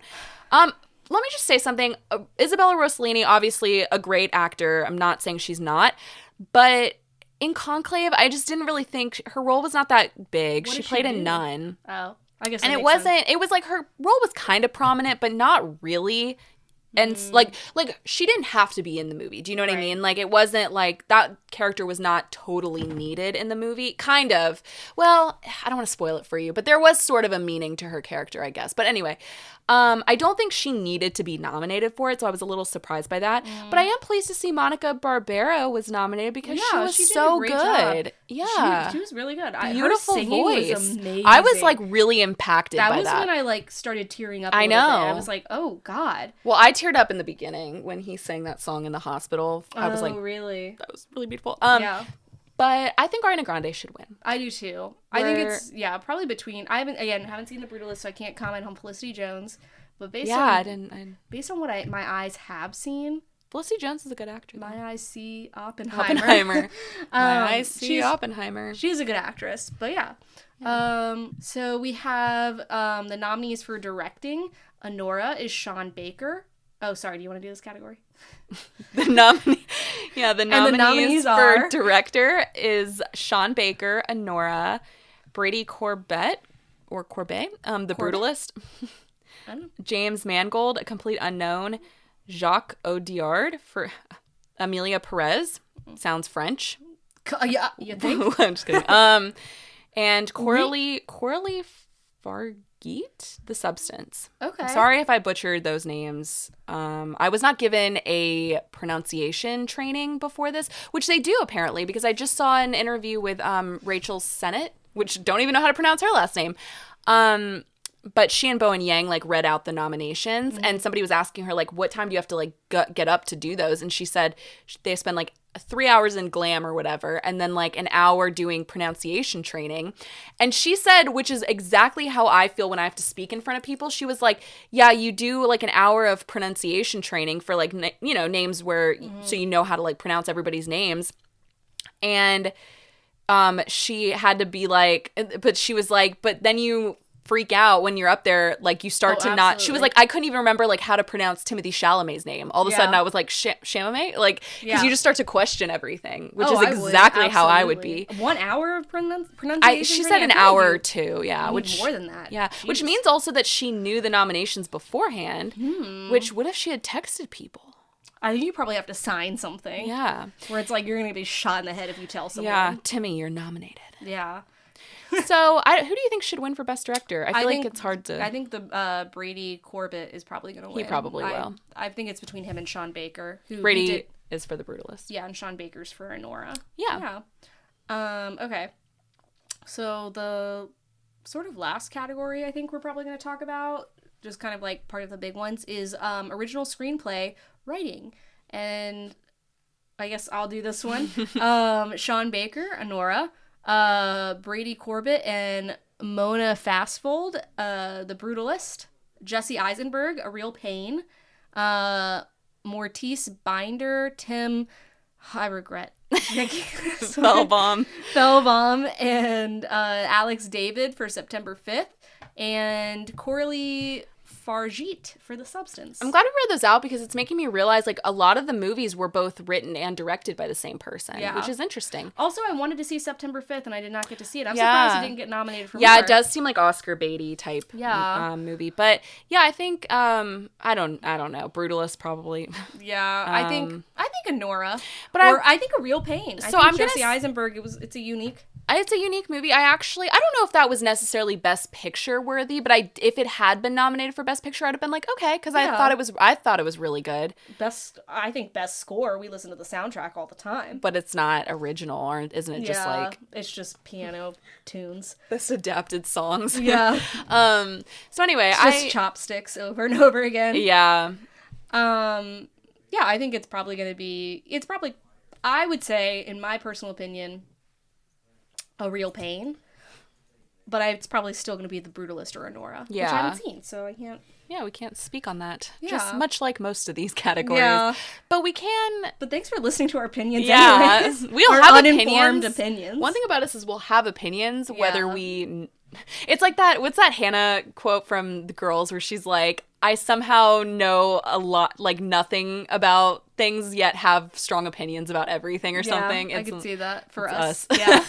Let me just say something. Isabella Rossellini, obviously a great actor. I'm not saying she's not, but in Conclave, I just didn't really think her role was not that big. She played a nun. Oh. I guess and it was like her role was kind of prominent, but not really. And like she didn't have to be in the movie. Do you know what I mean? Like it wasn't like that character was not totally needed in the movie. Kind of. Well, I don't want to spoil it for you, but there was sort of a meaning to her character, I guess. But anyway, I don't think she needed to be nominated for it, so I was a little surprised by that. But I am pleased to see Monica Barbaro was nominated because she was so good. Job. Yeah. She was really good. Beautiful her singing voice. Was amazing. I was like really impacted by that. That was when I like started tearing up a little bit. I was like, oh God. Well, I teared up in the beginning when he sang that song in the hospital. I was like, really? That was really beautiful. Yeah. But I think Ariana Grande should win. I do too. I think it's probably between. I haven't seen The Brutalist, so I can't comment on Felicity Jones. But based on what my eyes have seen, Felicity Jones is a good actress. My eyes see Oppenheimer. My eyes see Oppenheimer. She's a good actress, but yeah. So we have the nominees for directing. Anora is Sean Baker. Oh, sorry. Do you want to do this category? The nominees for director is Sean Baker, Anora, Brady Corbet, The Brutalist, James Mangold, A Complete Unknown, Jacques Audiard for Amelia Perez. Sounds French. Yeah, you think? I'm just kidding. And Coralie Fargeet, The Substance. Okay. I'm sorry if I butchered those names. I was not given a pronunciation training before this, which they do apparently, because I just saw an interview with Rachel Sennett, which don't even know how to pronounce her last name. But she and Bowen Yang like read out the nominations, and somebody was asking her like, what time do you have to like get up to do those? And she said they spend like 3 hours in glam or whatever, and then like an hour doing pronunciation training. And she said, which is exactly how I feel when I have to speak in front of people. She was like, yeah, you do like an hour of pronunciation training for like, names where, so you know how to like pronounce everybody's names. And she had to be like, but she was like, but then you freak out when you're up there, like you start to not. She was like, I couldn't even remember like how to pronounce Timothée Chalamet's name. All of a sudden, I was like, Chalamet, like because you just start to question everything, which is exactly how I would be. 1 hour of pronunciation. She said an hour or two, which more than that. Yeah, which means also that she knew the nominations beforehand. Which what if she had texted people? I think you probably have to sign something. Yeah, where it's like you're gonna be shot in the head if you tell someone. Yeah, Timmy, you're nominated. Yeah. So, who do you think should win for Best Director? I feel like it's hard to. I think the Brady Corbet is probably going to win. He probably will. I think it's between him and Sean Baker. Brady is for The Brutalist. Yeah, and Sean Baker's for Anora. Yeah. Okay. So the sort of last category I think we're probably going to talk about, just kind of like part of the big ones, is original screenplay writing. And I guess I'll do this one. Sean Baker, Anora, Brady Corbett, and Mona Fastfold, The Brutalist, Jesse Eisenberg, A Real Pain, Mortice Binder, Tim, I regret. Fellbaum, and Alex David for September 5th, and Coralie Farjeet for The Substance. I'm glad we read those out because it's making me realize like a lot of the movies were both written and directed by the same person, which is interesting. Also, I wanted to see September 5th and I did not get to see it. I'm surprised it didn't get nominated for more. Yeah, it does seem like Oscar baity type movie. But yeah, I think I don't know. Brutalist probably. Yeah, I think Anora. But I think A Real Pain. So I think Jesse Eisenberg, it's a unique movie. I don't know if that was necessarily Best Picture worthy, but if it had been nominated for Best Picture, I'd have been like, okay, because I thought it was really good. I think Best Score. We listen to the soundtrack all the time, but it's not original, or isn't it? Just like it's just piano tunes, Best Adapted Songs. Yeah. So anyway, it's just chopsticks over and over again. Yeah. Yeah, I think it's probably going to be. It's probably, I would say, in my personal opinion, A Real Pain, but it's probably still going to be The Brutalist or Anora, which I haven't seen, so I can't. Yeah, we can't speak on that. Yeah. Just much like most of these categories. Yeah. But we can. But thanks for listening to our opinions. Yeah, anyways. we'll our have uninformed opinions. One thing about us is we'll have opinions, whether we. It's like that. What's that Hannah quote from The Girls where she's like, I somehow know a lot, like nothing about things, yet have strong opinions about everything or something. I could see that for us. Yeah.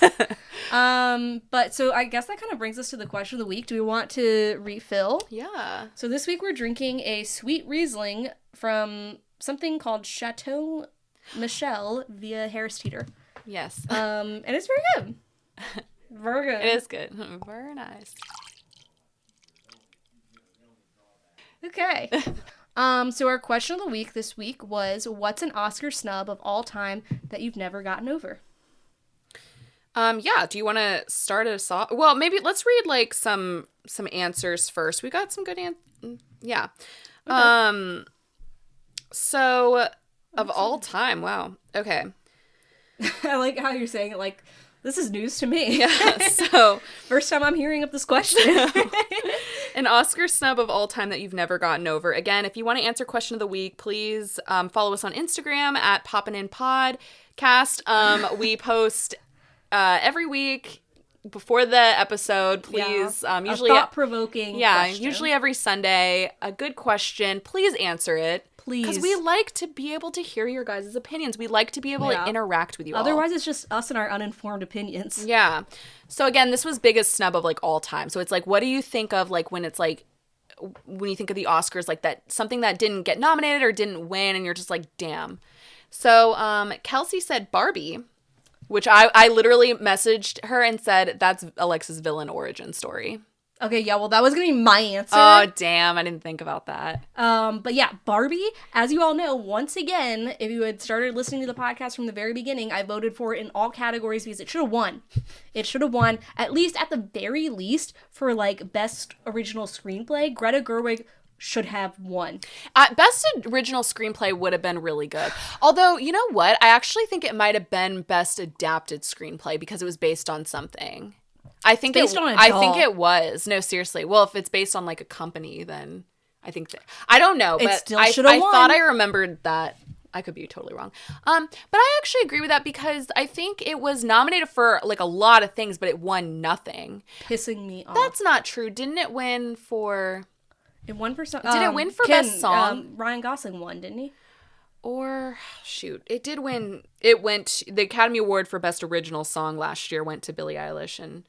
But so I guess that kind of brings us to the question of the week. Do we want to refill? Yeah. So this week we're drinking a sweet Riesling from something called Chateau Michel via Harris Teeter. Yes. And it's very good. Very good. It is good. Very nice. Okay. So our question of the week this week was, what's an Oscar snub of all time that you've never gotten over? Yeah, do you want to start us off? Well, maybe let's read like some answers first. We got some good yeah. Okay. So of all time, wow. Okay. I like how you're saying it like this is news to me. Yeah. So first time I'm hearing of this question. An Oscar snub of all time that you've never gotten over. Again, if you want to answer question of the week, please follow us on Instagram at Poppin' in Podcast. We post every week before the episode. Please, usually thought-provoking. Yeah, question. Usually every Sunday. A good question. Please answer it. Please. Because we like to be able to hear your guys' opinions. We like to be able to interact with you all. Otherwise, it's just us and our uninformed opinions. Yeah. So again, this was biggest snub of like all time. So it's like, what do you think of like when it's like, when you think of the Oscars, like that, something that didn't get nominated or didn't win and you're just like, damn. So Kelsey said Barbie, which I literally messaged her and said, that's Alexa's villain origin story. Okay, yeah, well, that was going to be my answer. Oh, damn, I didn't think about that. But yeah, Barbie, as you all know, once again, if you had started listening to the podcast from the very beginning, I voted for it in all categories because it should have won. It should have won, at the very least, for, like, Best Original Screenplay. Greta Gerwig should have won. Best Original Screenplay would have been really good. Although, you know what? I actually think it might have been Best Adapted Screenplay because it was based on something. I think based on a doll. I think it was. No, seriously. Well, if it's based on like a company, then I think that I don't know, but I thought I remembered that. I could be totally wrong. But I actually agree with that because I think it was nominated for like a lot of things, but it won nothing. Pissing me off. That's not true. Didn't it win for? It won for some. Did it win for Best Song? Ryan Gosling won, didn't he? Or shoot, it did win. It went the Academy Award for Best Original Song last year went to Billie Eilish and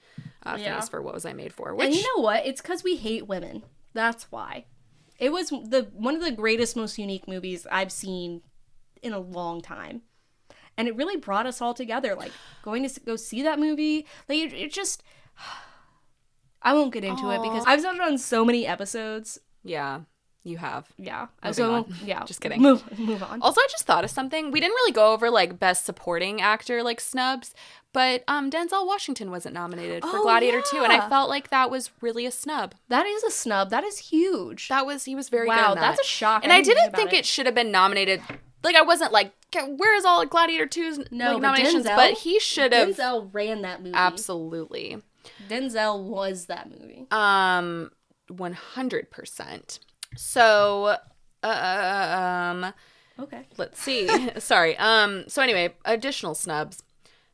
Famous for What Was I Made For? Which, and you know what? It's because we hate women. That's why. It was one of the greatest, most unique movies I've seen in a long time, and it really brought us all together. Like going to go see that movie, like it just. I won't get into it because I've done it on so many episodes. Yeah. You have. Yeah. Yeah. Just kidding. Move on. Also, I just thought of something. We didn't really go over like best supporting actor like snubs, but Denzel Washington wasn't nominated for Gladiator 2, and I felt like that was really a snub. That is a snub. That is huge. He was very good in that. That's a shock. And I didn't think it should have been nominated. Like I wasn't like where's all Gladiator 2's nominations? But he should have. Denzel ran that movie. Absolutely. Denzel was that movie. 100%. So, okay. Let's see. Sorry. So anyway, additional snubs.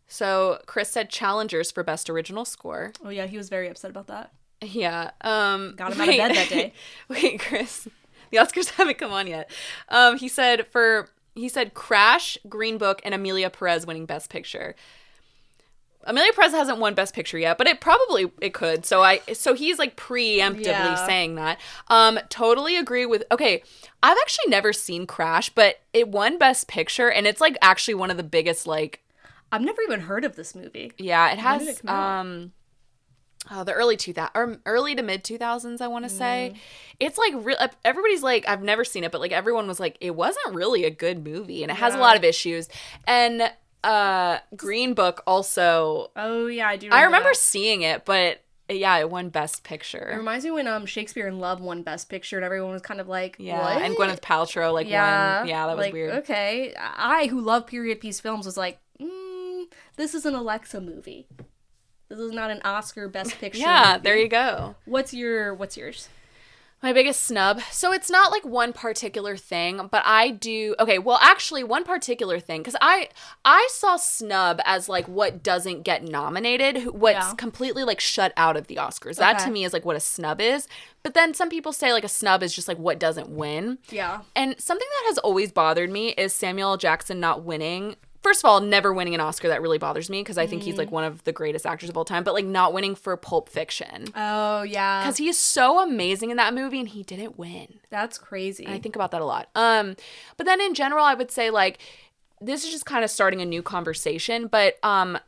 So Chris said challengers for best original score. Oh yeah, he was very upset about that. Yeah. Got him out of bed that day. Wait, Chris. The Oscars haven't come on yet. He said Crash, Green Book, and Emilia Perez winning Best Picture. Emilia Perez hasn't won Best Picture yet, but it could. So he's like preemptively saying that. Totally agree with. Okay, I've actually never seen Crash, but it won Best Picture, and it's like actually one of the biggest like. I've never even heard of this movie. Yeah, it has. The early to mid 2000s, I want to say. It's like everybody's like, I've never seen it, but like everyone was like, it wasn't really a good movie, and it has a lot of issues. And Green Book also. Oh yeah, I do. I remember seeing it, but yeah, it won Best Picture. It reminds me when Shakespeare in Love won Best Picture, and everyone was kind of like, yeah, what? And Gwyneth Paltrow won. Yeah, that was weird. Okay, I who love period piece films was like, this is an Alexa movie. This is not an Oscar Best Picture movie. There you go. What's yours? My biggest snub. So it's not like one particular thing, but I do. Okay, well, actually, one particular thing, because I saw snub as like what doesn't get nominated, what's completely like shut out of the Oscars. That to me is like what a snub is. But then some people say like a snub is just like what doesn't win. Yeah. And something that has always bothered me is Samuel L. Jackson not winning. First of all, never winning an Oscar, that really bothers me because I think he's like one of the greatest actors of all time, but like not winning for Pulp Fiction. Oh, yeah. Because he is so amazing in that movie and he didn't win. That's crazy. And I think about that a lot. But then in general, I would say like, this is just kind of starting a new conversation, but the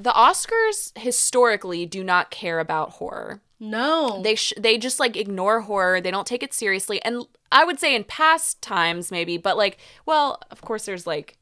Oscars historically do not care about horror. No. They just like ignore horror. They don't take it seriously. And I would say in past times maybe, but like, well, of course there's like,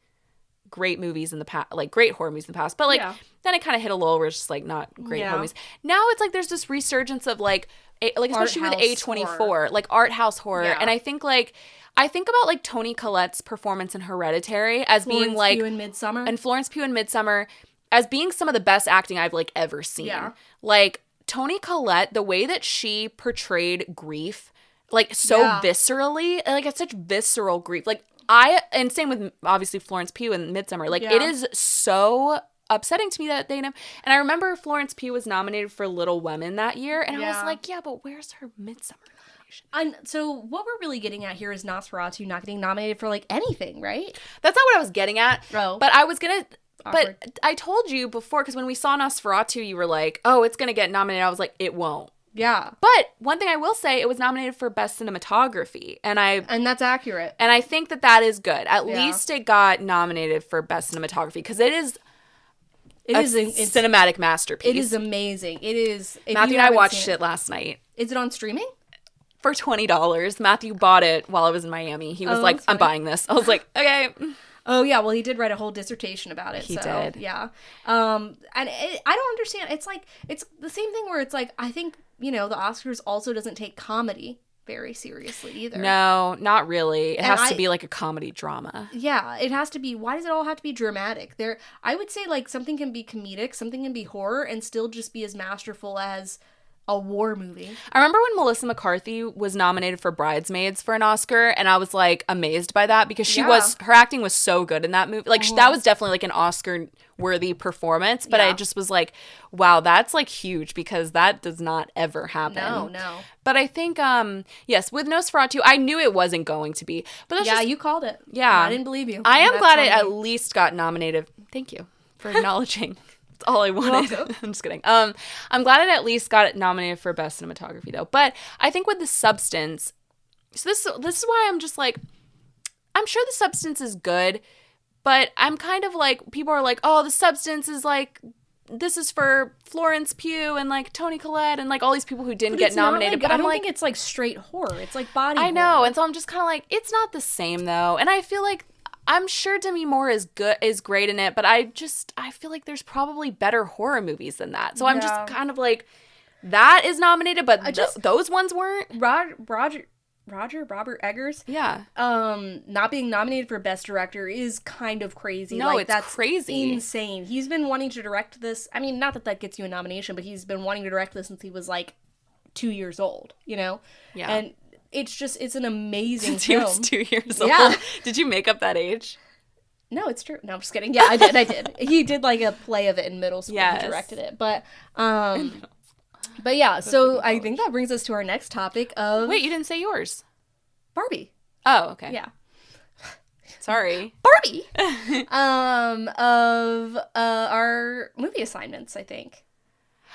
great movies in the past, like great horror movies in the past, but like then it kind of hit a lull where it's just like not great horror movies. Now it's like there's this resurgence of like especially with A24, like art house horror, and I think about like Toni Collette's performance in Hereditary as being like Florence Pugh in Midsommar as being some of the best acting I've like ever seen. Yeah. Like Toni Collette, the way that she portrayed grief, like so viscerally, like it's such visceral grief, like. And same with obviously Florence Pugh in Midsommar. Like it is so upsetting to me that they know. And I remember Florence Pugh was nominated for Little Women that year, and I was like, yeah, but where's her Midsommar nomination? And so what we're really getting at here is Nosferatu not getting nominated for like anything, right? That's not what I was getting at. Oh, but I was gonna. Awkward. But I told you before because when we saw Nosferatu, you were like, oh, it's gonna get nominated. I was like, it won't. Yeah. But one thing I will say, it was nominated for Best Cinematography. And that's accurate. And I think that is good. At least it got nominated for Best Cinematography because it is a cinematic masterpiece. It is amazing. It is. Matthew and I watched it last night. Is it on streaming? For $20. Matthew bought it while I was in Miami. He was like, I'm buying this. I was like, okay. Oh, yeah. Well, he did write a whole dissertation about it. He did. Yeah. And I don't understand. It's like, it's the same thing where it's like, I think, the Oscars also doesn't take comedy very seriously either. No, not really. It has to be like a comedy drama. Yeah, it has to be. Why does it all have to be dramatic? I would say like something can be comedic, something can be horror, and still just be as masterful as a war movie. I remember when Melissa McCarthy was nominated for Bridesmaids for an Oscar, and I was like amazed by that because her acting was so good in that movie. Like that was definitely like an Oscar-worthy performance, but I just was like, wow, that's like huge because that does not ever happen. No. But I think, yes, with Nosferatu, I knew it wasn't going to be. But that's you called it. Yeah. I didn't believe you. I am glad it at least got nominated. Thank you for acknowledging. That's all I wanted. I'm just kidding. I'm glad it at least got nominated for Best Cinematography, though. But I think with The Substance, so this is why I'm just like, I'm sure The Substance is good, but I'm kind of like, people are like, oh, The Substance is like, this is for Florence Pugh and like Toni Collette and like all these people who didn't get nominated. But I don't think it's like straight horror. It's like body horror. I know. And so I'm just kind of like, it's not the same though. And I feel like, I'm sure Demi Moore is great in it, but I feel like there's probably better horror movies than that. So I'm just kind of like, that is nominated, but those ones weren't. Robert Eggers. Yeah. Not being nominated for Best Director is kind of crazy. No, it's that's crazy. Insane. He's been wanting to direct this. I mean, not that gets you a nomination, but he's been wanting to direct this since he was like 2 years old, you know? Yeah. And it's an amazing Since film. he was 2 years old. Yeah. Did you make up that age? No, it's true. No, I'm just kidding. Yeah, I did. He did like a play of it in middle school. Yes. He directed it. But yeah, so I think that brings us to our next topic of... Wait, you didn't say yours. Barbie. Oh, okay. Yeah. Sorry. Barbie. Of our movie assignments, I think.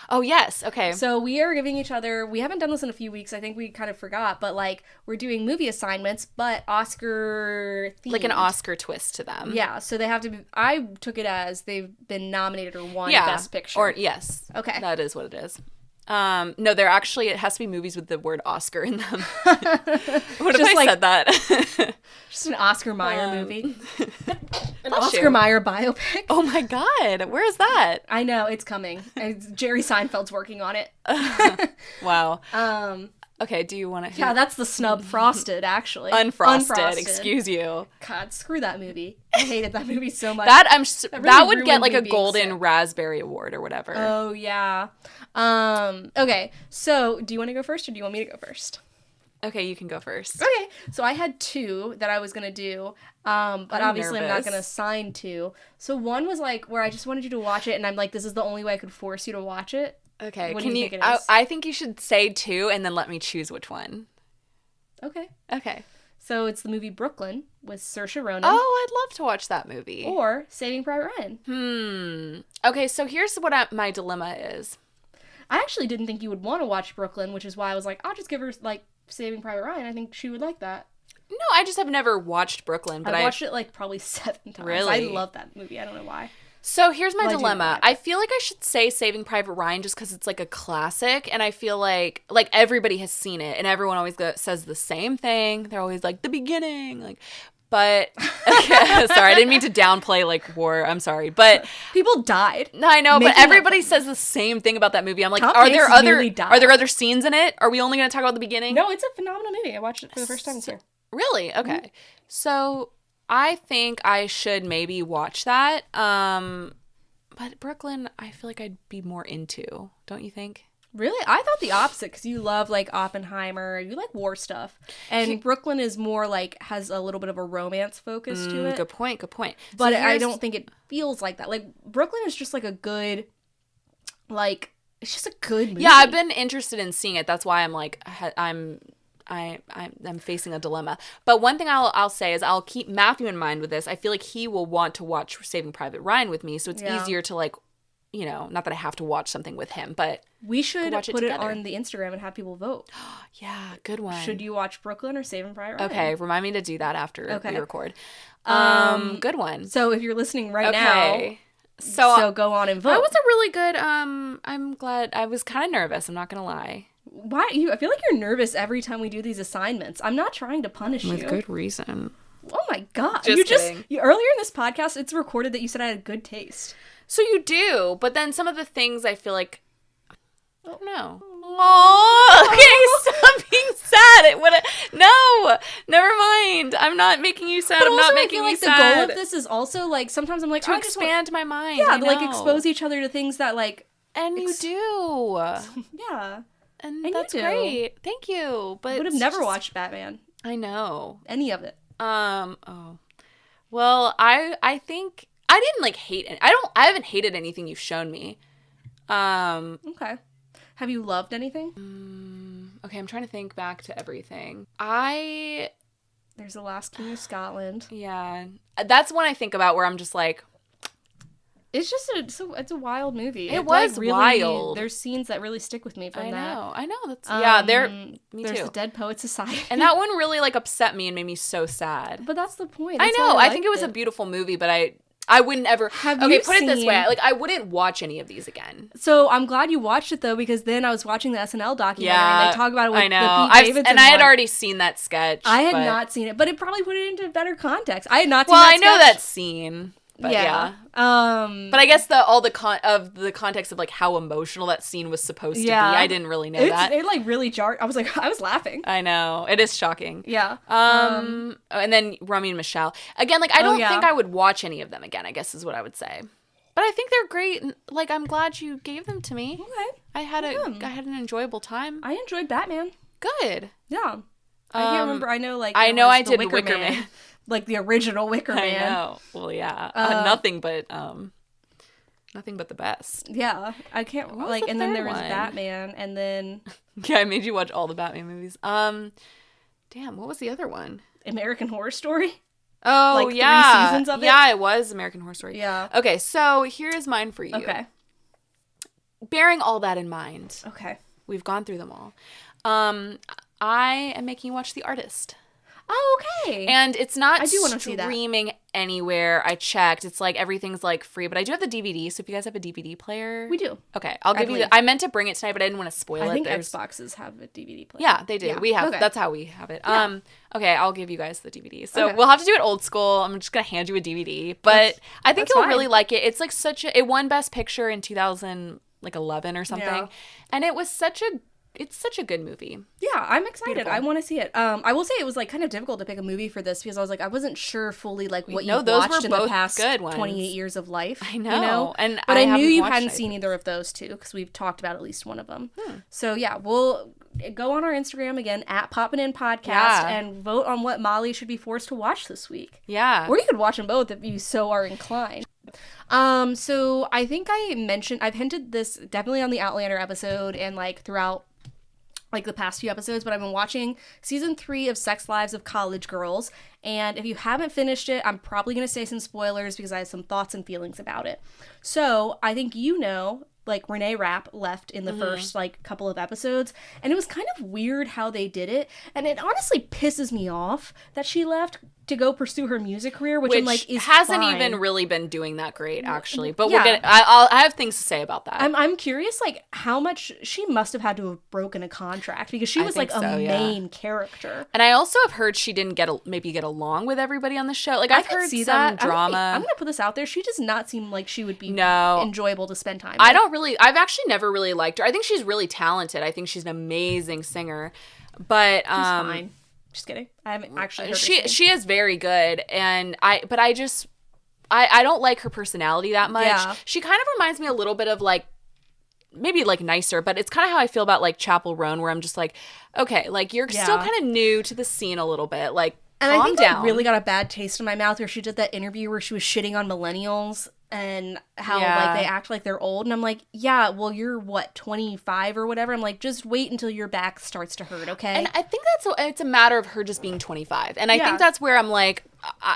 Oh, yes. Okay. So we are giving each other, we haven't done this in a few weeks, I think we kind of forgot, but like we're doing movie assignments, but Oscar themed. Like an Oscar twist to them. Yeah, so they have to be, I took it as they've been nominated or won Best Picture. Or, yes. Okay. That is what it is. No, they're actually, it has to be movies with the word Oscar in them. What if I said that? Just an Oscar Mayer movie. An Bless Oscar you. Mayer biopic. Oh my God. Where is that? I know, it's coming. Jerry Seinfeld's working on it. Wow. Okay, do you want to... Yeah, that's the snub Frosted, actually. Unfrosted. Excuse you. God, screw that movie. I hated that movie so much. That really would get like a ruined me being golden sick. raspberry award or whatever. Oh, yeah. Okay, so do you want to go first or do you want me to go first? Okay, you can go first. Okay, so I had two that I was going to do, but obviously I'm not nervous. going to assign two. So one was like where I just wanted you to watch it and I'm like, this is the only way I could force you to watch it. Okay, What can do you you? think it is? I think you should say two and then let me choose which one. Okay. Okay. So it's the movie Brooklyn with Saoirse Ronan. Oh, I'd love to watch that movie. Or Saving Private Ryan. Okay, so here's what my dilemma is. I actually didn't think you would want to watch Brooklyn, which is why I was like, I'll just give her like Saving Private Ryan. I think she would like that. No, I just have never watched Brooklyn, but I watched it like probably 7 times. Really? I love that movie. I don't know why. So here's my Well, I do dilemma. like it. I feel like I should say Saving Private Ryan just because it's like a classic, and I feel like everybody has seen it, and everyone always says the same thing. They're always like the beginning, like. But okay, sorry, I didn't mean to downplay like war. I'm sorry, but People died. no, I know. But Making everybody says the same thing about that movie. I'm like, Tom are there Hanks other nearly died. are there other scenes in it? Are we only going to talk about the beginning? No, it's a phenomenal movie. I watched it for the first time this year. Really? Okay. So I think I should maybe watch that. But Brooklyn, I feel like I'd be more into. Don't you think? Really? I thought the opposite because you love like Oppenheimer, you like war stuff. And Brooklyn is more like has a little bit of a romance focus to it. Good point. Good point. But So I don't think it feels like that. Like Brooklyn is just like a good, like it's just a good movie. Yeah, I've been interested in seeing it. That's why I'm like I'm facing a dilemma. But one thing I'll say is I'll keep Matthew in mind with this. I feel like he will want to watch Saving Private Ryan with me, so it's easier to like, you know, not that I have to watch something with him, but we should watch it put it together. on the Instagram and have people vote. yeah, good one. Should you watch Brooklyn or Saving Private Ryan? Okay, remind me to do that after we record. Good one. So if you're listening right Okay. now, so go on and vote. That was a really good, I'm glad. I was kind of nervous, I'm not going to lie. Why I feel like you're nervous every time we do these assignments. I'm not trying to punish you. With good reason. Oh my god. Just kidding. Earlier in this podcast, it's recorded that you said I had good taste. So you do, but then some of the things I feel like, I don't know. Oh, okay, stop being sad. No, never mind. I'm not making you sad. But I'm also, not I making feel you like sad. the goal of this is also like sometimes I'm like to I just want- expand my mind. Yeah, I to like know. expose each other to things that like And you do. yeah. And you that's do. great. Thank you. But Would have it's never just- watched Batman. I know. Any of it. Oh. Well, I think I didn't like hate it. I haven't hated anything you've shown me. Okay. Have you loved anything? Okay, I'm trying to think back to everything. There's The Last King of Scotland. Yeah. That's one I think about where I'm just like, It's just it's a wild movie. It was wild. There's scenes that really stick with me from that. I know. That's yeah, me There's too. the Dead Poets Society. And that one really like upset me and made me so sad. But that's the point. I That's know. why I think it was a beautiful movie, but I wouldn't ever. Have okay, you put it this seen- way. Like I wouldn't watch any of these again. So I'm glad you watched it though, because then I was watching the SNL documentary Yeah, and they talk about it with I know. the Pete Davidson and I had one. already seen that sketch. I had but- not seen it, but it probably put it into better context. I had not seen Well, that I know sketch. that scene. But yeah. But I guess the context of like how emotional that scene was supposed to be, I didn't really know that. It like really jarred. I was laughing. I know. It is shocking. Yeah. And then Rami and Michelle. Again, like I don't think I would watch any of them again, I guess is what I would say. But I think they're great. Like, I'm glad you gave them to me. Okay. I had an enjoyable time. I enjoyed Batman. Good. Yeah. I can't remember. I know, like... I know I did Wicker Man. Like, the original Wicker Man. I know. Well, yeah. Nothing but the best. Yeah. I can't... Like, and then there was Batman, and then... Yeah, I made you watch all the Batman movies. Damn, what was the other one? American Horror Story? Oh, like yeah. 3 seasons of it? Yeah, it was American Horror Story. Yeah. Okay, so here's mine for you. Okay. Bearing all that in mind. Okay. We've gone through them all. I am making you watch The Artist. Oh, okay. And it's not I do want to see that. Streaming anywhere. I checked. It's like everything's like free, but I do have the DVD. So if you guys have a DVD player, we do. Okay, I'll give you. I meant to bring it tonight, but I didn't want to spoil it. I think Xboxes have a DVD player. Yeah, they do. Yeah. We have. Okay. That's how we have it. Yeah. Okay, I'll give you guys the DVD. So we'll have to do it old school. I'm just gonna hand you a DVD, but I think you'll really like it. It's like it won Best Picture in 2011 or something, and it was it's such a good movie. Yeah, I'm excited. Beautiful. I want to see it. I will say it was like kind of difficult to pick a movie for this because I was like, I wasn't sure fully like what you watched in the past 28 years of life. I know. But I knew you hadn't seen either of those two because we've talked about at least one of them. So yeah, we'll go on our Instagram again at Poppin' In Podcast and vote on what Molly should be forced to watch this week. Yeah. Or you could watch them both if you so are inclined. So I think I've hinted this definitely on the Outlander episode and like throughout like the past few episodes, but I've been watching season 3 of Sex Lives of College Girls, and if you haven't finished it, I'm probably going to say some spoilers because I have some thoughts and feelings about it. So I think like Renee Rapp left in the first like couple of episodes, and it was kind of weird how they did it, and it honestly pisses me off that she left to go pursue her music career, which I'm like hasn't even really been doing that great actually. But we'll get it. I have things to say about that. I'm curious like how much she must have had to have broken a contract because she was like a main character. And I also have heard she didn't maybe get along with everybody on the show. Like I've heard some drama. I'm gonna put this out there. She does not seem like she would be enjoyable to spend time with. I've actually never really liked her. I think she's really talented. I think she's an amazing singer. But she's fine. Just kidding. I haven't actually heard her she is very good, and I don't like her personality that much. Yeah. She kind of reminds me a little bit of like maybe like nicer, but it's kind of how I feel about like Chappell Roan, where I'm just like, okay, like you're still kind of new to the scene a little bit, like and calm I think down. I really got a bad taste in my mouth where she did that interview where she was shitting on millennials and how like they act like they're old, and I'm like, yeah, well you're what 25 or whatever. I'm like, just wait until your back starts to hurt, okay? And I think it's a matter of her just being 25, and I think that's where I'm like,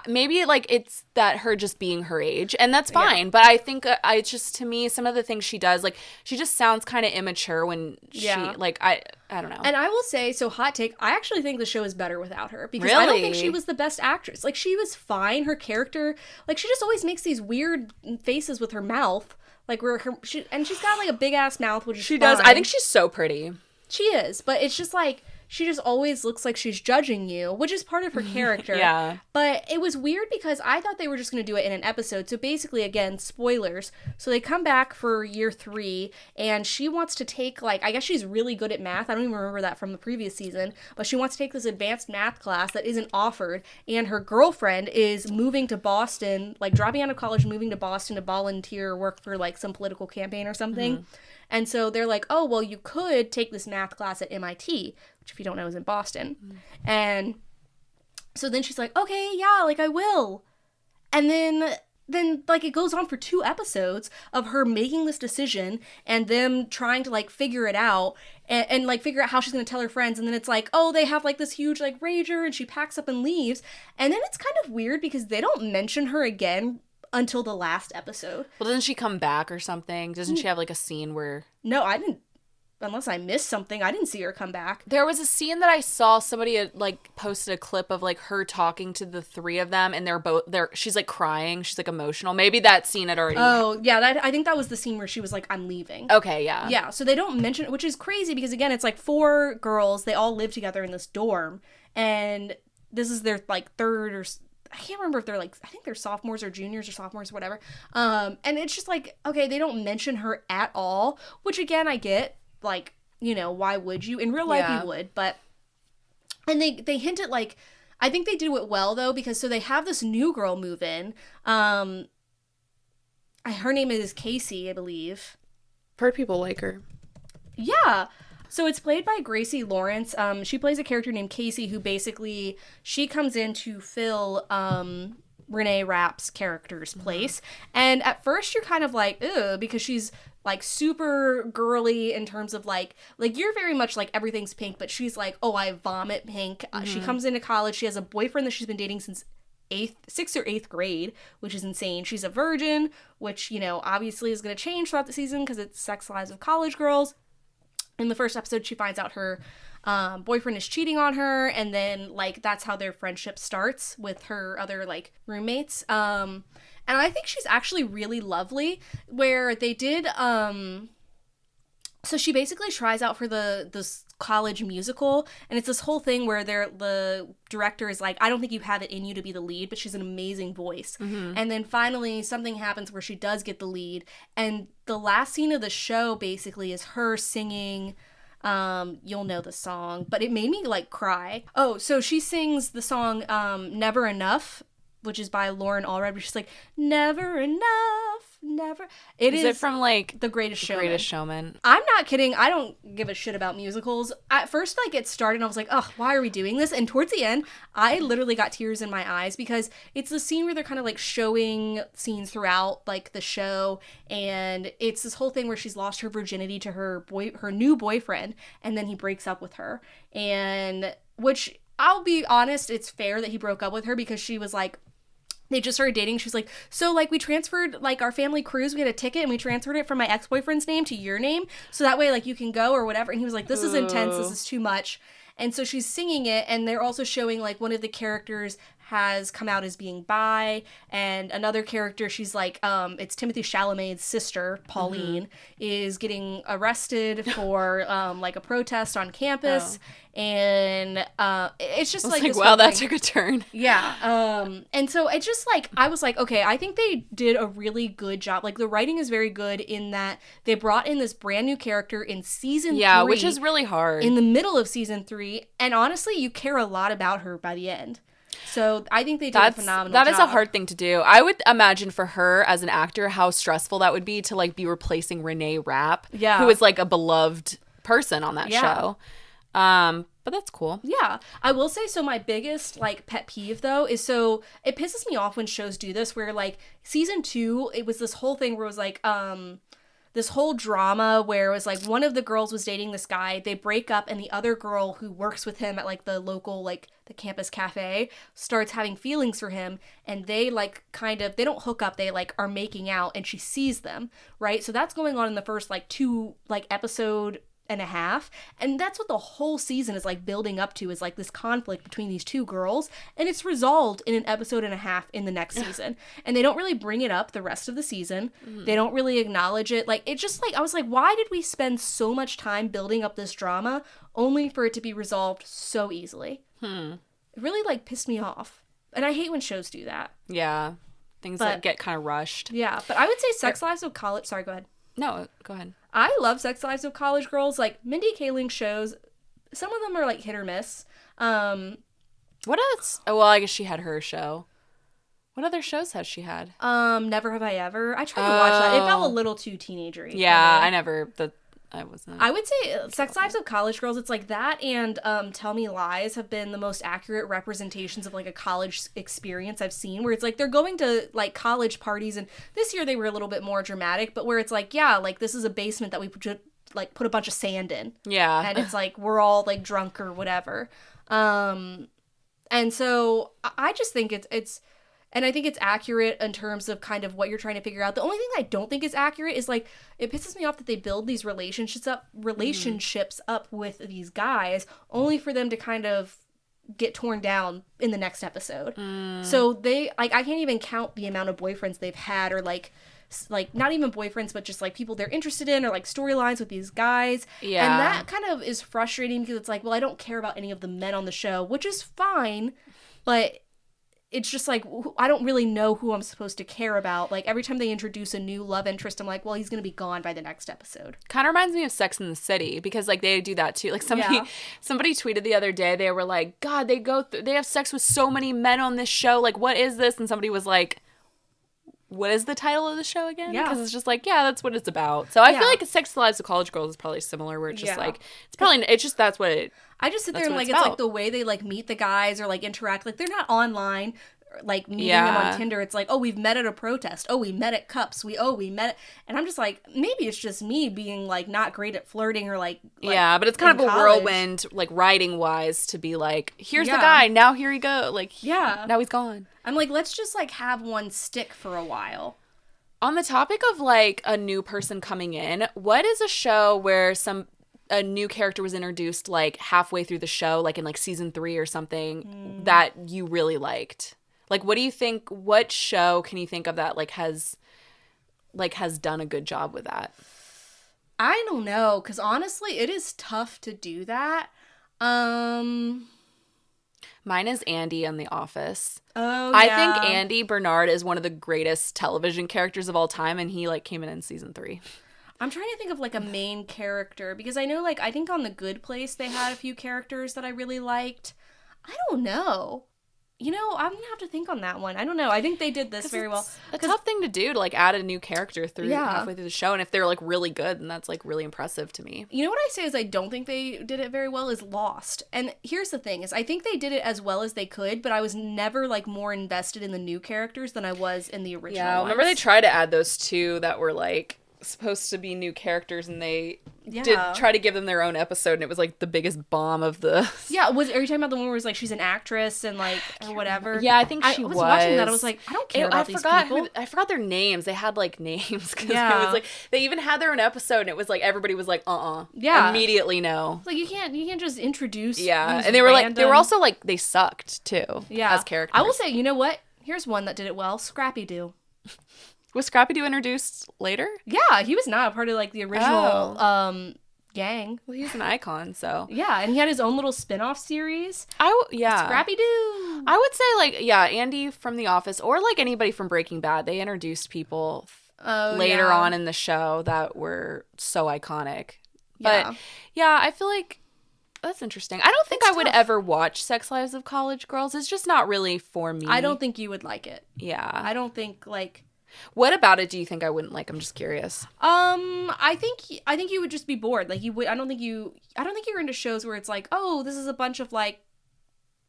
maybe like it's that her just being her age, and that's fine. But I think I just, to me, some of the things she does, like she just sounds kind of immature when she like I don't know. And I will say, so hot take, I actually think the show is better without her because I don't think she was the best actress. Like she was fine. Her character, like she just always makes these weird faces with her mouth, like where and she's got like a big ass mouth, which is she does. I think she's so pretty. She is, but it's just like she just always looks like she's judging you, which is part of her character. Yeah. But it was weird because I thought they were just going to do it in an episode. So basically, again, spoilers. So they come back for year 3, and she wants to take, like, I guess she's really good at math. I don't even remember that from the previous season. But she wants to take this advanced math class that isn't offered. And her girlfriend is moving to Boston, like dropping out of college, moving to Boston to volunteer work for, like, some political campaign or something. Mm-hmm. And so they're like, oh, well, you could take this math class at MIT, which if you don't know is in Boston. Mm. And so then she's like, okay, yeah, like I will. And then like it goes on for 2 episodes of her making this decision and them trying to like figure it out and like figure out how she's going to tell her friends. And then it's like, oh, they have like this huge like rager and she packs up and leaves. And then it's kind of weird because they don't mention her again until the last episode. Well, doesn't she come back or something? Doesn't she have like a scene where... No, I didn't. Unless I missed something, I didn't see her come back. There was a scene that I saw, somebody had like posted a clip of like her talking to the 3 of them, and she's like crying, she's like emotional. Maybe that scene had already... Oh, yeah, I think that was the scene where she was like, I'm leaving. Okay, yeah. Yeah, so they don't mention it, which is crazy because again, it's like 4 girls, they all live together in this dorm, and this is their like 3rd or... I can't remember if they're like, I think they're sophomores or juniors or sophomores or whatever. And it's just like, okay, they don't mention her at all, which again, I get, like, you know, why would you? In real life, you would, but, and they hint at, like, I think they do it well, though, because so they have this new girl move in. Her name is Casey, I believe. Heard people like her. Yeah. So it's played by Gracie Lawrence. She plays a character named Casey who basically, she comes in to fill Renee Rapp's character's place. And at first you're kind of like, ugh, because she's like super girly in terms of like you're very much like everything's pink, but she's like, oh, I vomit pink. She comes into college. She has a boyfriend that she's been dating since 6th or 8th grade, which is insane. She's a virgin, which, you know, obviously is going to change throughout the season because it's Sex Lives of College Girls. In the first episode, she finds out her boyfriend is cheating on her, and then, like, that's how their friendship starts with her other, like, roommates. And I think she's actually really lovely, where they did, so she basically tries out for this college musical, and it's this whole thing where the director is like, I don't think you have it in you to be the lead, but she's an amazing voice. And then finally something happens where she does get the lead, and the last scene of the show basically is her singing, you'll know the song, but it made me like cry. Oh, so she sings the song Never Enough, which is by Lauren Allred, where she's like, never enough, never. Is it from, like, The Greatest Showman? Greatest Showman. I'm not kidding. I don't give a shit about musicals. At first, like, it started, and I was like, oh, why are we doing this? And towards the end, I literally got tears in my eyes, because it's the scene where they're kind of, like, showing scenes throughout, like, the show, and it's this whole thing where she's lost her virginity to her new boyfriend, and then he breaks up with her, and, which, I'll be honest, it's fair that he broke up with her, because she was like, they just started dating. She was like, so, like, we transferred, like, our family cruise. We had a ticket, and we transferred it from my ex-boyfriend's name to your name. So that way, like, you can go or whatever. And he was like, this is intense. This is too much. And so she's singing it, and they're also showing, like, one of the characters has come out as being bi, and another character, she's like, it's Timothée Chalamet's sister, Pauline, is getting arrested for, like, a protest on campus, and it's just, like, this wow, that took a turn. Yeah, and so it just, like, I was like, okay, I think they did a really good job. Like, the writing is very good in that they brought in this brand new character in season 3. Yeah, which is really hard. In the middle of season 3, and honestly, you care a lot about her by the end. So I think they did a phenomenal job. That is a hard thing to do. I would imagine for her as an actor how stressful that would be to, like, be replacing Renee Rapp, who is, like, a beloved person on that show. But that's cool. Yeah. I will say, so my biggest, like, pet peeve, though, is so it pisses me off when shows do this, where, like, season 2, it was this whole thing where it was, like, this whole drama where it was like one of the girls was dating this guy, they break up, and the other girl who works with him at, like, the local, like, the campus cafe starts having feelings for him, and they, like, kind of, they don't hook up, they, like, are making out, and she sees them, right? So that's going on in the first, like, 2, like, episode and a half, and that's what the whole season is, like, building up to, is, like, this conflict between these two girls, and it's resolved in an episode and a half in the next season, and they don't really bring it up the rest of the season. They don't really acknowledge it. Like, it just, like, I was like, why did we spend so much time building up this drama only for it to be resolved so easily? It really, like, pissed me off, and I hate when shows do that. Yeah, things that get kind of rushed. Yeah, but I would say Sex Lives of College, sorry, go ahead. No, go ahead. I love Sex Lives of College Girls. Like, Mindy Kaling's shows, some of them are, like, hit or miss. What else? Oh, well, I guess she had her show. What other shows has she had? Never Have I Ever. I tried to watch that. It felt a little too teenagery. Yeah, I would say Sex Lives of College Girls, it's like that, and Tell Me Lies have been the most accurate representations of, like, a college experience I've seen, where it's like they're going to, like, college parties, and this year they were a little bit more dramatic, but where it's like, yeah, like, this is a basement that we put a bunch of sand in. Yeah. And it's like we're all, like, drunk or whatever. And so I just think it's and I think it's accurate in terms of kind of what you're trying to figure out. The only thing that I don't think is accurate is, like, it pisses me off that they build these relationships up with these guys only for them to kind of get torn down in the next episode. So they, like, I can't even count the amount of boyfriends they've had, or like not even boyfriends, but just, like, people they're interested in, or, like, storylines with these guys. Yeah. And that kind of is frustrating, because it's like, well, I don't care about any of the men on the show, which is fine, but it's just like, I don't really know who I'm supposed to care about. Like, every time they introduce a new love interest, I'm like, well, he's going to be gone by the next episode. Kind of reminds me of Sex and the City, because like they do that too. Like somebody tweeted the other day, they were like, God, they have sex with so many men on this show. Like, what is this? And somebody was like, what is the title of the show again? Yeah. Because it's just like, yeah, that's what it's about. So I feel like Sex Lives of College Girls is probably similar, where it's just like, it's just, that's what it, I just sit there and like, it's like the way they like meet the guys or like interact. Like, they're not online, like meeting them on Tinder. It's like, oh, we've met at a protest. Oh, we met at Cups. We met. And I'm just like, maybe it's just me being like not great at flirting or like yeah, but it's kind of a whirlwind, like writing wise, to be like, here's the guy. Now here he go. Like, now he's gone. I'm like, let's just like have one stick for a while. On the topic of like a new person coming in, what is a show where a new character was introduced like halfway through the show, like in like season 3 or something, that you really liked? Like, what do you think, what show can you think of that has done a good job with that? I don't know, because honestly, it is tough to do that. Mine is Andy on The Office. Oh, I think Andy Bernard is one of the greatest television characters of all time, and he like came in season 3. I'm trying to think of like a main character, because I know like, I think on The Good Place they had a few characters that I really liked. I don't know. You know, I'm going to have to think on that one. I don't know. I think they did this very well. It's a tough thing to do, to like add a new character halfway through the show. And if they're like really good, then that's like really impressive to me. You know what I say is I don't think they did it very well is Lost. And here's the thing is I think they did it as well as they could, but I was never like more invested in the new characters than I was in the original ones. Remember they tried to add those two that were like supposed to be new characters, and they did try to give them their own episode, and it was like the biggest bomb of the are you talking about the one where it's like she's an actress and like or whatever? Yeah, I think she was watching that. I was like, I don't care about these people. I forgot their names. They had like names, because it was like they even had their own episode, and it was like everybody was like immediately no, like you can't just introduce and they were like, they were also like, they sucked too as characters. I will say, you know what, here's one that did it well, Scrappy Doo. Was Scrappy Doo introduced later? Yeah, he was not a part of like the original gang. Well, he's an icon, so. Yeah, and he had his own little spin-off series. Scrappy Doo. I would say like, Andy from The Office, or like anybody from Breaking Bad, they introduced people later on in the show that were so iconic. But I feel like that's interesting. I don't think I would ever watch Sex Lives of College Girls. It's just not really for me. I don't think you would like it. Yeah. I don't think like. What about it do you think I wouldn't like? I'm just curious. I think you would just be bored. Like you would. I don't think you're into shows where it's like, oh, this is a bunch of like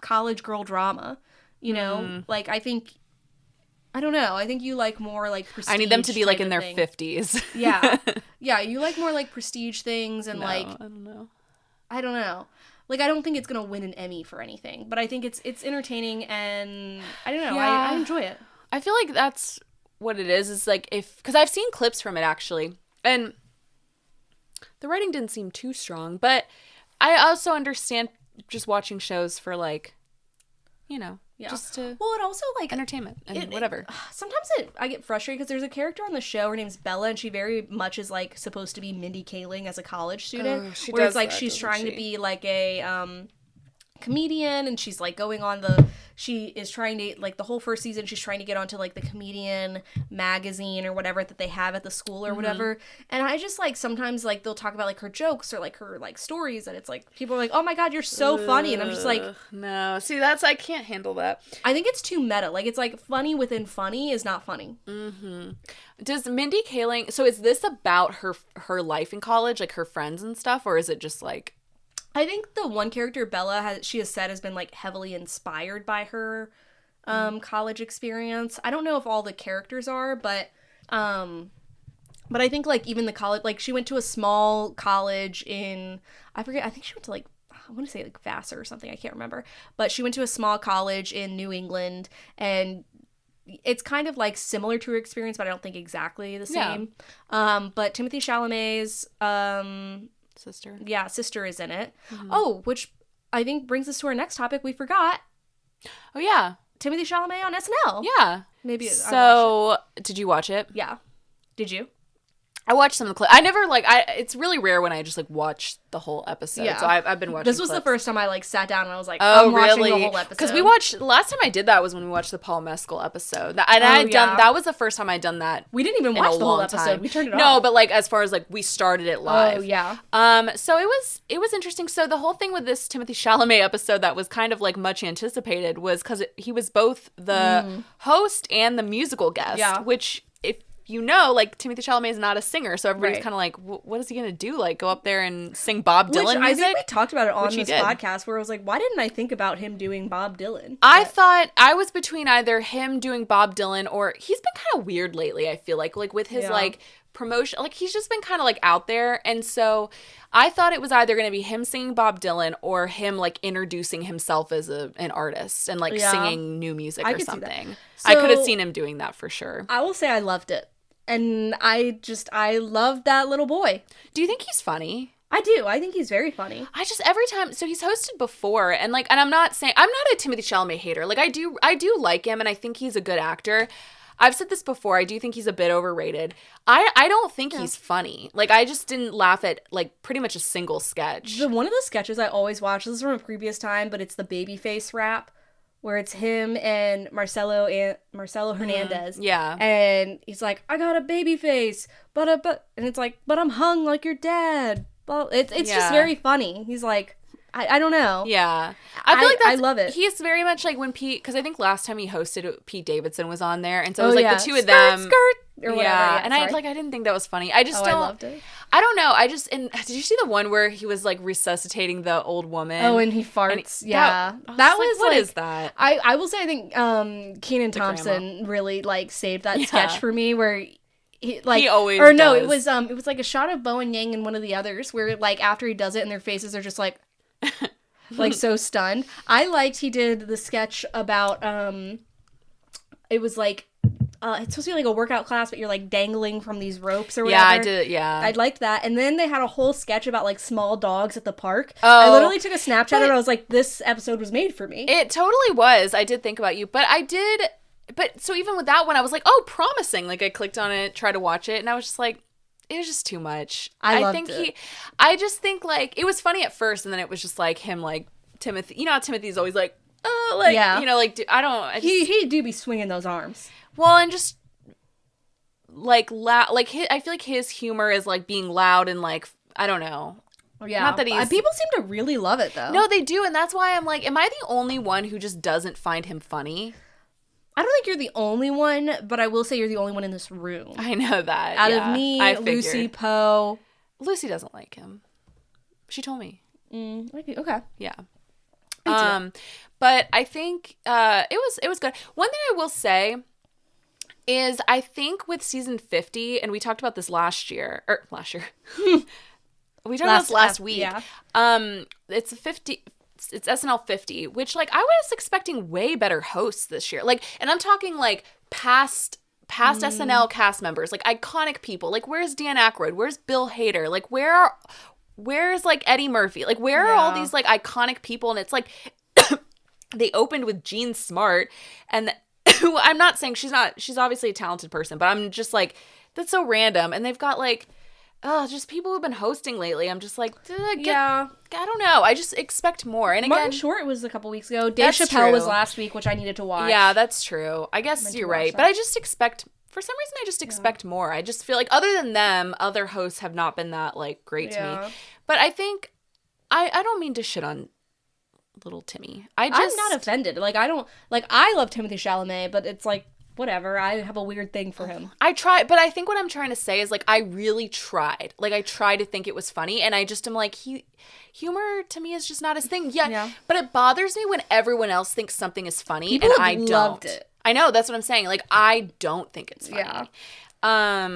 college girl drama. You know, like I don't know. I think you like more like prestige. I need them to be like in their 50s. Yeah. You like more like prestige things and like. I don't know. Like, I don't think it's gonna win an Emmy for anything, but I think it's entertaining, and I don't know. I enjoy it. I feel like that's what it is like, because I've seen clips from it actually, and the writing didn't seem too strong, but I also understand just watching shows for like, just to it also like entertainment and whatever. Sometimes I get frustrated because there's a character on the show, her name's Bella, and she very much is like supposed to be Mindy Kaling as a college student, where it's like she's trying to be like a comedian, and she's like going on she is trying to, like, the whole first season, she's trying to get onto, like, the comedian magazine or whatever that they have at the school or whatever. And I just, like, sometimes, like, they'll talk about, like, her jokes or, like, her, like, stories. And it's, like, people are like, oh, my God, you're so funny. And I'm just like... No. See, I can't handle that. I think it's too meta. Like, it's, like, funny within funny is not funny. Mm-hmm. Does Mindy Kaling... So is this about her life in college, like, her friends and stuff? Or is it just, like... I think the one character, Bella, has said has been, like, heavily inspired by her college experience. I don't know if all the characters are, but I think, like, even the college, like, she went to a small college in, I think she went to, like, I want to say, like, Vassar or something, I can't remember, but she went to a small college in New England, and it's kind of, like, similar to her experience, but I don't think exactly the same. Yeah. But Timothée Chalamet's, sister is in it. Mm-hmm. Oh, which I think brings us to our next topic we forgot. Oh, yeah. Timothée Chalamet on SNL. Yeah. Maybe. So, did you watch it? Yeah. Did you? I watched some of the clips. I never, like, it's really rare when I just, like, watch the whole episode. Yeah. So I've been watching This was clips. The first time I, like, sat down and I was like, I'm watching the whole episode. Because the last time I did that was when we watched the Paul Mescal episode. That was the first time I'd done that. We didn't even watch the whole episode. Time. We turned it off. No, but, like, as far as, like, we started it live. Oh, yeah. So it was interesting. So the whole thing with this Timothée Chalamet episode that was kind of, like, much anticipated was because he was both the host and the musical guest, which, if you know, like, Timothée Chalamet is not a singer, so everybody's kind of like, what is he gonna do? Like, go up there and sing Bob Dylan music? I think we talked about it on this podcast, where I was like, why didn't I think about him doing Bob Dylan? I thought I was between either him doing Bob Dylan, or he's been kind of weird lately, I feel like with his, like, promotion, like, he's just been kind of, like, out there, and so I thought it was either going to be him singing Bob Dylan or him, like, introducing himself as an artist and, like, singing new music or something. So, I could have seen him doing that for sure. I will say I loved it. And I love that little boy. Do you think he's funny? I do. I think he's very funny. I just, every time, so he's hosted before, and, like, and I'm not a Timothée Chalamet hater. Like, I do like him, and I think he's a good actor. I've said this before. I do think he's a bit overrated. I don't think he's funny. Like, I just didn't laugh at, like, pretty much a single sketch. One of the sketches I always watch, this is from a previous time, but it's the Babyface rap, where it's him and Marcelo Hernandez. Yeah. And he's like, I got a baby face, but and it's like, but I'm hung like your dad. Well, it's just very funny. He's like, I don't know. Yeah. I feel like I love it. He's very much like when Pete, because I think last time he hosted, Pete Davidson was on there, and so it was like the two of them. Skirt, or whatever. Yeah, and I didn't think that was funny. I just don't. I loved it. I don't know. And did you see the one where he was, like, resuscitating the old woman? Oh, and he farts. That was like, what is that? I will say, I think Kenan Thompson really, like, saved that sketch for me, where he, like, he always or does. No, it was like a shot of Bo and Yang and one of the others, where, like, after he does it and their faces are just like like, so stunned. I liked he did the sketch about it was like it's supposed to be like a workout class, but you're, like, dangling from these ropes or whatever. Yeah, I did. Yeah, I liked that. And then they had a whole sketch about, like, small dogs at the park. Oh, I literally took a Snapchat and I was like, this episode was made for me. It totally was. I did think about you, but so even with that one, I was like, oh, promising. Like, I clicked on it, tried to watch it, and I was just like, it was just too much. I loved it. I just think, like, it was funny at first, and then it was just like him, like, Timothy. You know how Timothy's always like, oh, like, you know, like, he do be swinging those arms. Well, and just, like, like, I feel like his humor is, like, being loud and, like, I don't know. Yeah. Not that he's... People seem to really love it, though. No, they do, and that's why I'm like, am I the only one who just doesn't find him funny? I don't think you're the only one, but I will say you're the only one in this room. I know that. Out of me, Lucy, Poe. Lucy doesn't like him. She told me. Okay. Yeah. But I think it was good. One thing I will say is I think with season 50, and we talked about this last year. We talked about this last week. Yeah. It's SNL 50, which, like, I was expecting way better hosts this year. Like, and I'm talking, like, past SNL cast members, like, iconic people. Like, where's Dan Aykroyd? Where's Bill Hader? Like, where's, like, Eddie Murphy? Like, where are all these, like, iconic people? And it's like they opened with Jean Smart, and I'm not saying she's obviously a talented person, but I'm just like, that's so random. And they've got, like, just people who've been hosting lately. I'm just like, I don't know. I just expect more. And again, Martin Short was a couple weeks ago. Dave Chappelle was last week, which I needed to watch. Yeah, that's true. I guess you're right. But I just expect, for some reason, I just expect more. I just feel like other than them, other hosts have not been that, like, great to me. But I think, I don't mean to shit on little Timmy. I'm not offended. Like, I love Timothée Chalamet, but it's like, whatever. I have a weird thing for him. I try, but I think what I'm trying to say is, like, I really tried. Like, I tried to think it was funny, and I just am like, humor to me is just not his thing. Yeah. But it bothers me when everyone else thinks something is funny, People and I don't. Loved it. I know, that's what I'm saying. Like, I don't think it's funny. Yeah.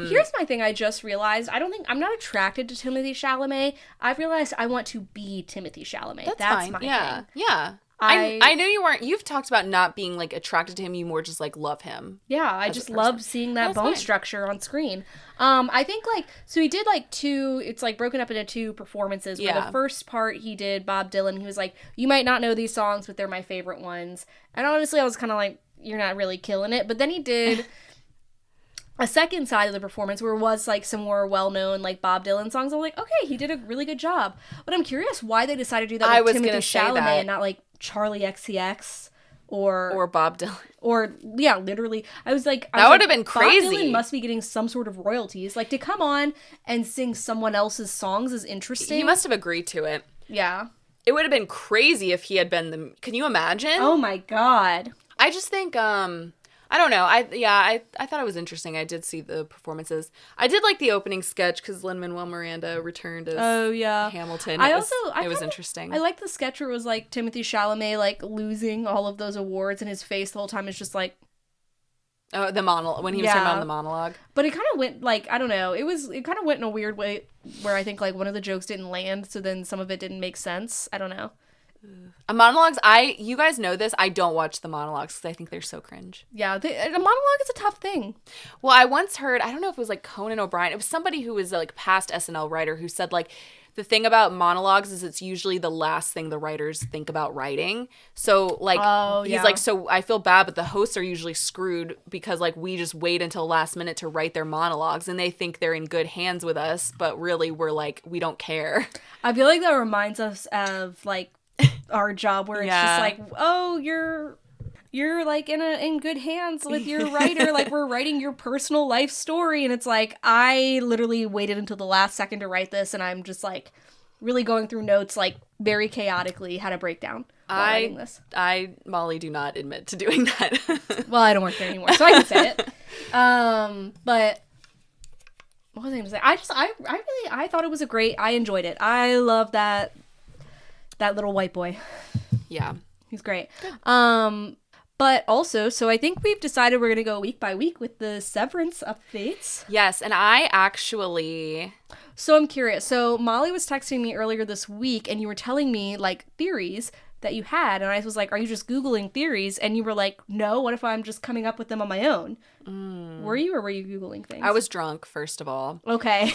Here's my thing I just realized. I'm not attracted to Timothée Chalamet. I've realized I want to be Timothée Chalamet. That's fine. My thing. Yeah. I know you weren't. You've talked about not being, like, attracted to him. You more just, like, love him. Yeah, I just love seeing that bone structure on screen. I think, like, so he did, like, it's, like, broken up into 2 performances. Where the first part he did Bob Dylan. He was like, you might not know these songs, but they're my favorite ones. And honestly, I was kind of like, you're not really killing it. But then he did a second side of the performance where it was like some more well-known like Bob Dylan songs. I'm like, okay, he did a really good job. But I'm curious why they decided to do that with Timothée Chalamet and not like Charlie XCX or Bob Dylan. Or yeah, literally. I was like, that would have been crazy. Bob Dylan must be getting some sort of royalties. Like to come on and sing someone else's songs is interesting. He must have agreed to it. Yeah. It would have been crazy if he had been the. Can you imagine? Oh my god. I just think I don't know. I thought it was interesting. I did see the performances. I did like the opening sketch because Lin-Manuel Miranda returned as Hamilton. It was interesting. I liked the sketch where it was like Timothée Chalamet like losing all of those awards and his face the whole time is just like. Oh, the monologue when he was talking about the monologue. But it kind of went like I don't know. It kind of went in a weird way where I think like one of the jokes didn't land, so then some of it didn't make sense. I don't know. Monologues, you guys know this, I don't watch the monologues because I think they're so cringe. Yeah, the monologue is a tough thing. Well, I once heard, I don't know if it was like Conan O'Brien, it was somebody who was like past SNL writer who said like, the thing about monologues is it's usually the last thing the writers think about writing. So like, he's like, so I feel bad, but the hosts are usually screwed because like we just wait until last minute to write their monologues and they think they're in good hands with us, but really we're like, we don't care. I feel like that reminds us of like, our job where it's just like, oh, you're like in good hands with your writer, like we're writing your personal life story, and it's like I literally waited until the last second to write this, and I'm just like really going through notes like very chaotically, had a breakdown while writing this. Molly, do not admit to doing that. Well, I don't work there anymore, so I can say it. But what was I gonna say? I thought it was I enjoyed it. I love that little white boy. Yeah. He's great. But also, so I think we've decided we're going to go week by week with the Severance updates. Yes, and I actually... So I'm curious. So Molly was texting me earlier this week, and you were telling me, like, theories that you had. And I was like, are you just Googling theories? And you were like, no, what if I'm just coming up with them on my own? Were you, or were you Googling things? I was drunk, first of all. Okay.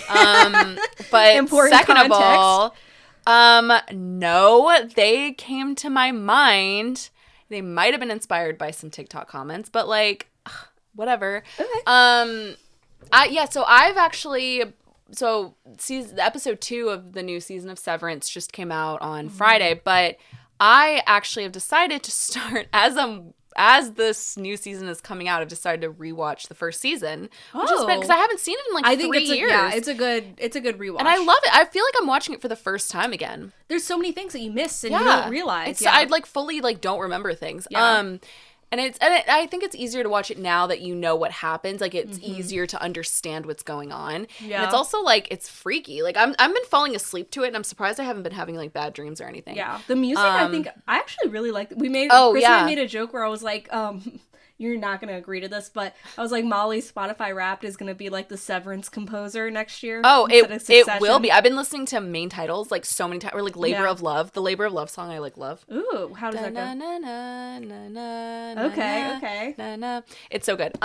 But important second context. of all... no, they came to my mind. They might have been inspired by some TikTok comments, but like, whatever. Okay. Episode 2 of the new season of Severance just came out on Friday, but I actually have decided to start as this new season is coming out, I've decided to rewatch the first season, which has been because I haven't seen it in like 3 years. Yeah, it's a good rewatch, and I love it. I feel like I'm watching it for the first time again. There's so many things that you miss and you don't realize. I'd like fully like don't remember things. Yeah. I think it's easier to watch it now that you know what happens. Like it's easier to understand what's going on. Yeah. And it's also like it's freaky. Like I've been falling asleep to it, and I'm surprised I haven't been having like bad dreams or anything. Yeah. The music, I think I actually really liked. Chris and I made a joke where I was like, you're not going to agree to this, but I was like, Molly's Spotify Wrapped is going to be like the Severance composer next year. Oh, it will be. I've been listening to main titles like so many times, or like Labor of Love. The Labor of Love song I like love. Ooh, how does that go? Okay. It's so good.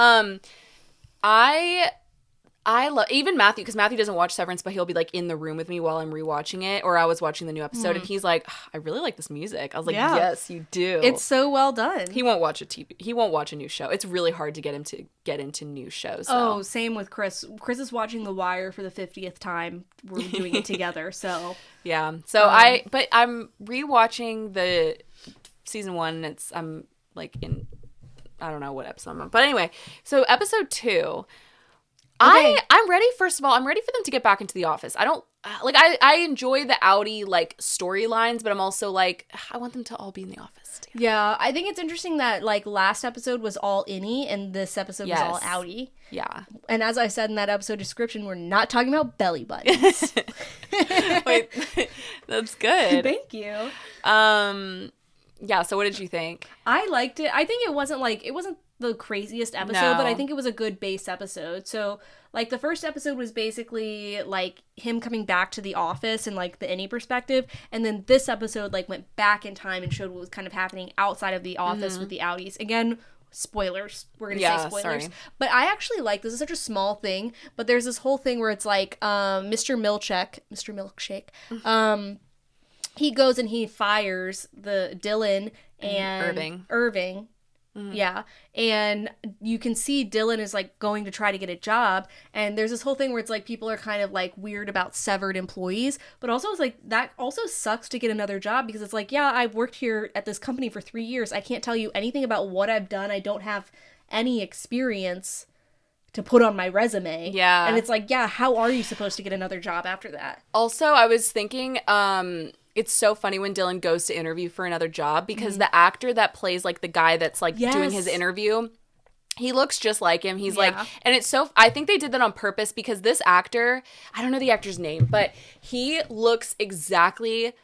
I love even Matthew, because Matthew doesn't watch Severance, but he'll be like in the room with me while I'm rewatching it, or I was watching the new episode, and he's like, I really like this music. I was like, yes, you do. It's so well done. He won't watch He won't watch a new show. It's really hard to get him to get into new shows. Though. Oh, same with Chris. Chris is watching The Wire for the 50th time. We're doing it together, so yeah. So I'm rewatching the season 1. And I'm like in, I don't know what episode I'm on, but anyway. So episode 2. Okay. I'm ready. First of all, I'm ready for them to get back into the office. I don't like. I enjoy the Audi like storylines, but I'm also like, I want them to all be in the office together. Yeah, I think it's interesting that like last episode was all innie and this episode was all Audi. Yeah. And as I said in that episode description, we're not talking about belly buttons. Wait, that's good. Thank you. Yeah. So what did you think? I liked it. I think it wasn't the craziest episode, but I think it was a good base episode. So like the first episode was basically like him coming back to the office and like the innie perspective, and then this episode like went back in time and showed what was kind of happening outside of the office with the Audis. Again, spoilers. We're gonna say spoilers. Sorry. But I actually like this is such a small thing, but there's this whole thing where it's like Mr. Milkshake, he goes and he fires the Dylan and Irving. Yeah. And you can see Dylan is like going to try to get a job. And there's this whole thing where it's like people are kind of like weird about severed employees. But also it's like that also sucks to get another job because it's like, yeah, I've worked here at this company for 3 years. I can't tell you anything about what I've done. I don't have any experience to put on my resume. Yeah. And it's like, yeah, how are you supposed to get another job after that? Also, I was thinking, it's so funny when Dylan goes to interview for another job because the actor that plays like the guy that's like doing his interview, he looks just like him. He's like, and it's so, I think they did that on purpose because this actor, I don't know the actor's name, but he looks exactly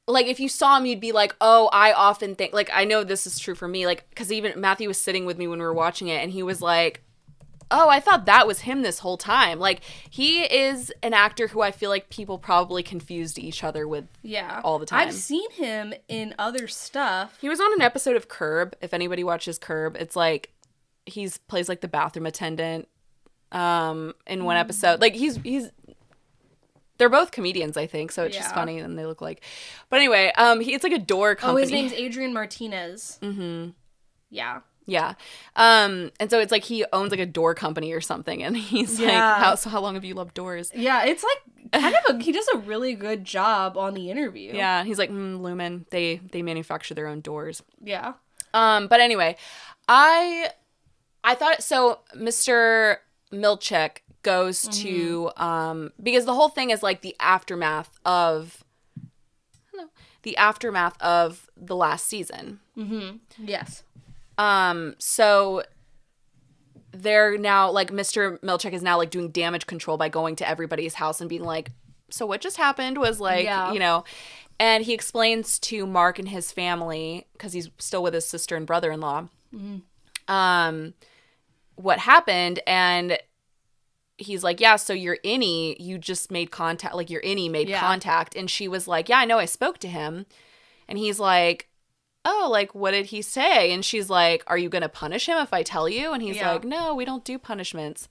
like if you saw him, you'd be like, oh, I often think, like, I know this is true for me, like, because even Matthew was sitting with me when we were watching it and he was like, oh, I thought that was him this whole time. Like, he is an actor who I feel like people probably confused each other with all the time. I've seen him in other stuff. He was on an episode of Curb. If anybody watches Curb, it's like plays like the bathroom attendant in one episode. Like, he's they're both comedians, I think, so it's just funny and they look like. But anyway, it's like a door company. Oh, his name's Adrian Martinez. Mm-hmm. Yeah. Yeah. And so it's like he owns like a door company or something and he's like, how long have you loved doors? Yeah, it's like kind of he does a really good job on the interview. Yeah, he's like, Lumen, they manufacture their own doors. Yeah. But anyway, I thought, so Mr. Milchek goes to, because the whole thing is like the aftermath of the last season. Mm-hmm. Yes. So they're now like Mr. Milchek is now like doing damage control by going to everybody's house and being like, so what just happened was like, you know, and he explains to Mark and his family, because he's still with his sister and brother-in-law, what happened. And he's like, yeah, so your innie, you just made contact, like your innie made contact. And she was like, yeah, I know, I spoke to him. And he's like, oh, like, what did he say? And she's like, are you going to punish him if I tell you? And he's like, no, we don't do punishments.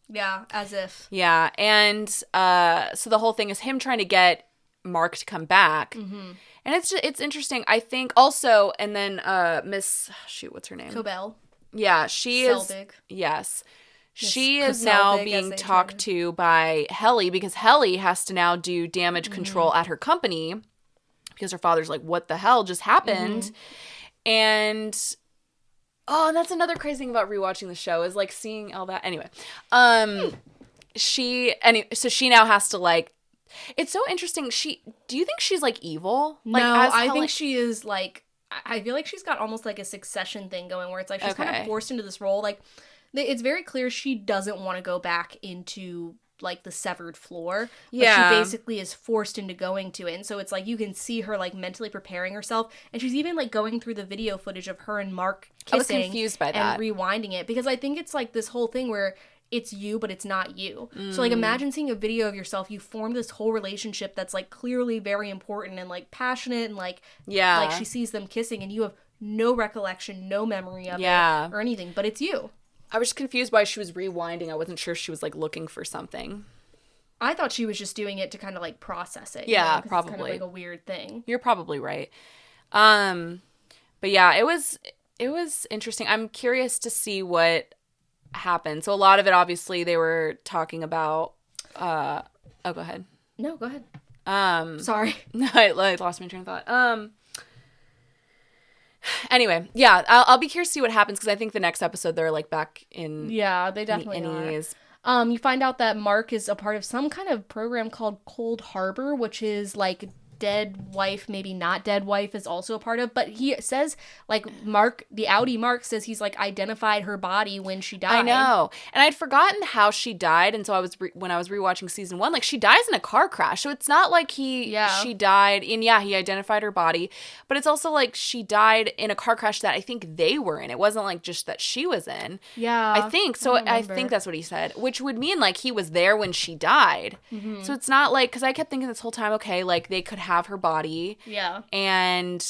Yeah, as if. Yeah. And so the whole thing is him trying to get Mark to come back. Mm-hmm. And it's interesting. I think also, and then what's her name? Cobell. Yeah, she is. Selbig. Yes. She is now being talked to by Helly because Helly has to now do damage control at her company. Because her father's like, what the hell just happened? And that's another crazy thing about rewatching the show is like seeing all that. Anyway, so she now has to like, it's so interesting. Do you think she's like evil? Like, no, I think she is like, I feel like she's got almost like a Succession thing going where it's like she's kind of forced into this role. Like, it's very clear she doesn't want to go back into like the severed floor, but she basically is forced into going to it. And so it's like you can see her like mentally preparing herself, and she's even like going through the video footage of her and Mark kissing. I was confused by that and rewinding it because I think it's like this whole thing where it's you but it's not you. So like imagine seeing a video of yourself, you form this whole relationship that's like clearly very important and like passionate and like like she sees them kissing and you have no recollection, no memory of it or anything, but it's you. I was confused why she was rewinding. I wasn't sure she was like looking for something. I thought she was just doing it to kind of like process it. Yeah, you know, probably. It's kind of like a weird thing. You're probably right. But yeah, it was interesting. I'm curious to see what happened. So a lot of it, obviously, they were talking about. Go ahead. No, go ahead. Sorry. No, I lost my train of thought. Anyway, yeah, I'll be curious to see what happens because I think the next episode they're like back in. Yeah, they definitely are. You find out that Mark is a part of some kind of program called Cold Harbor, which is like dead wife, maybe not dead wife is also a part of, but he says like Mark, the Audi Mark says he's like identified her body when she died. I know. And I'd forgotten how she died. And so I was, when I was rewatching season 1, like she dies in a car crash. So it's not like she died and he identified her body, but it's also like she died in a car crash that I think they were in. It wasn't like just that she was in. Yeah. I think. So I think that's what he said, which would mean like he was there when she died. Mm-hmm. So it's not like, cause I kept thinking this whole time, okay, like they could have her body. Yeah. And,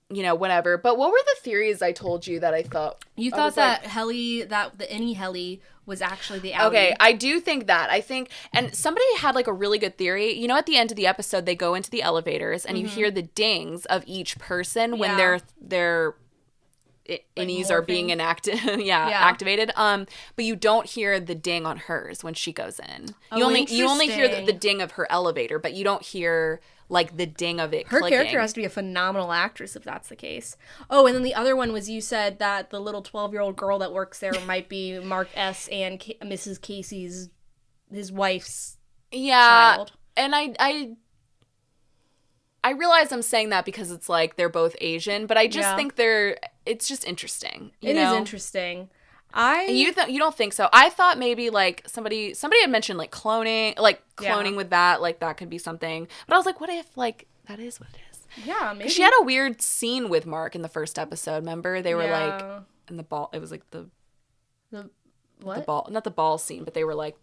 you know, whatever. But what were the theories I told you that I thought? You thought that Helly, that the any Helly was actually the Audi. Okay, I do think that. I think, and somebody had like a really good theory. You know, at the end of the episode, they go into the elevators and you hear the dings of each person when they're innies are being activated. But you don't hear the ding on hers when she goes in. You only hear the ding of her elevator, but you don't hear like the ding of it clicking. Her character has to be a phenomenal actress if that's the case. Oh, and then the other one was, you said that the little 12-year-old girl that works there might be Mark S. and Mrs. Casey's, his wife's child. And I realize I'm saying that because it's like they're both Asian, but I just think it's just interesting. It is interesting. You don't think so? I thought maybe like somebody had mentioned like cloning with that, like that could be something. But I was like, what if like that is what it is? Yeah, maybe. She had a weird scene with Mark in the first episode. Remember, they were like in the ball. It was like the what? The ball, not the ball scene, but they were like,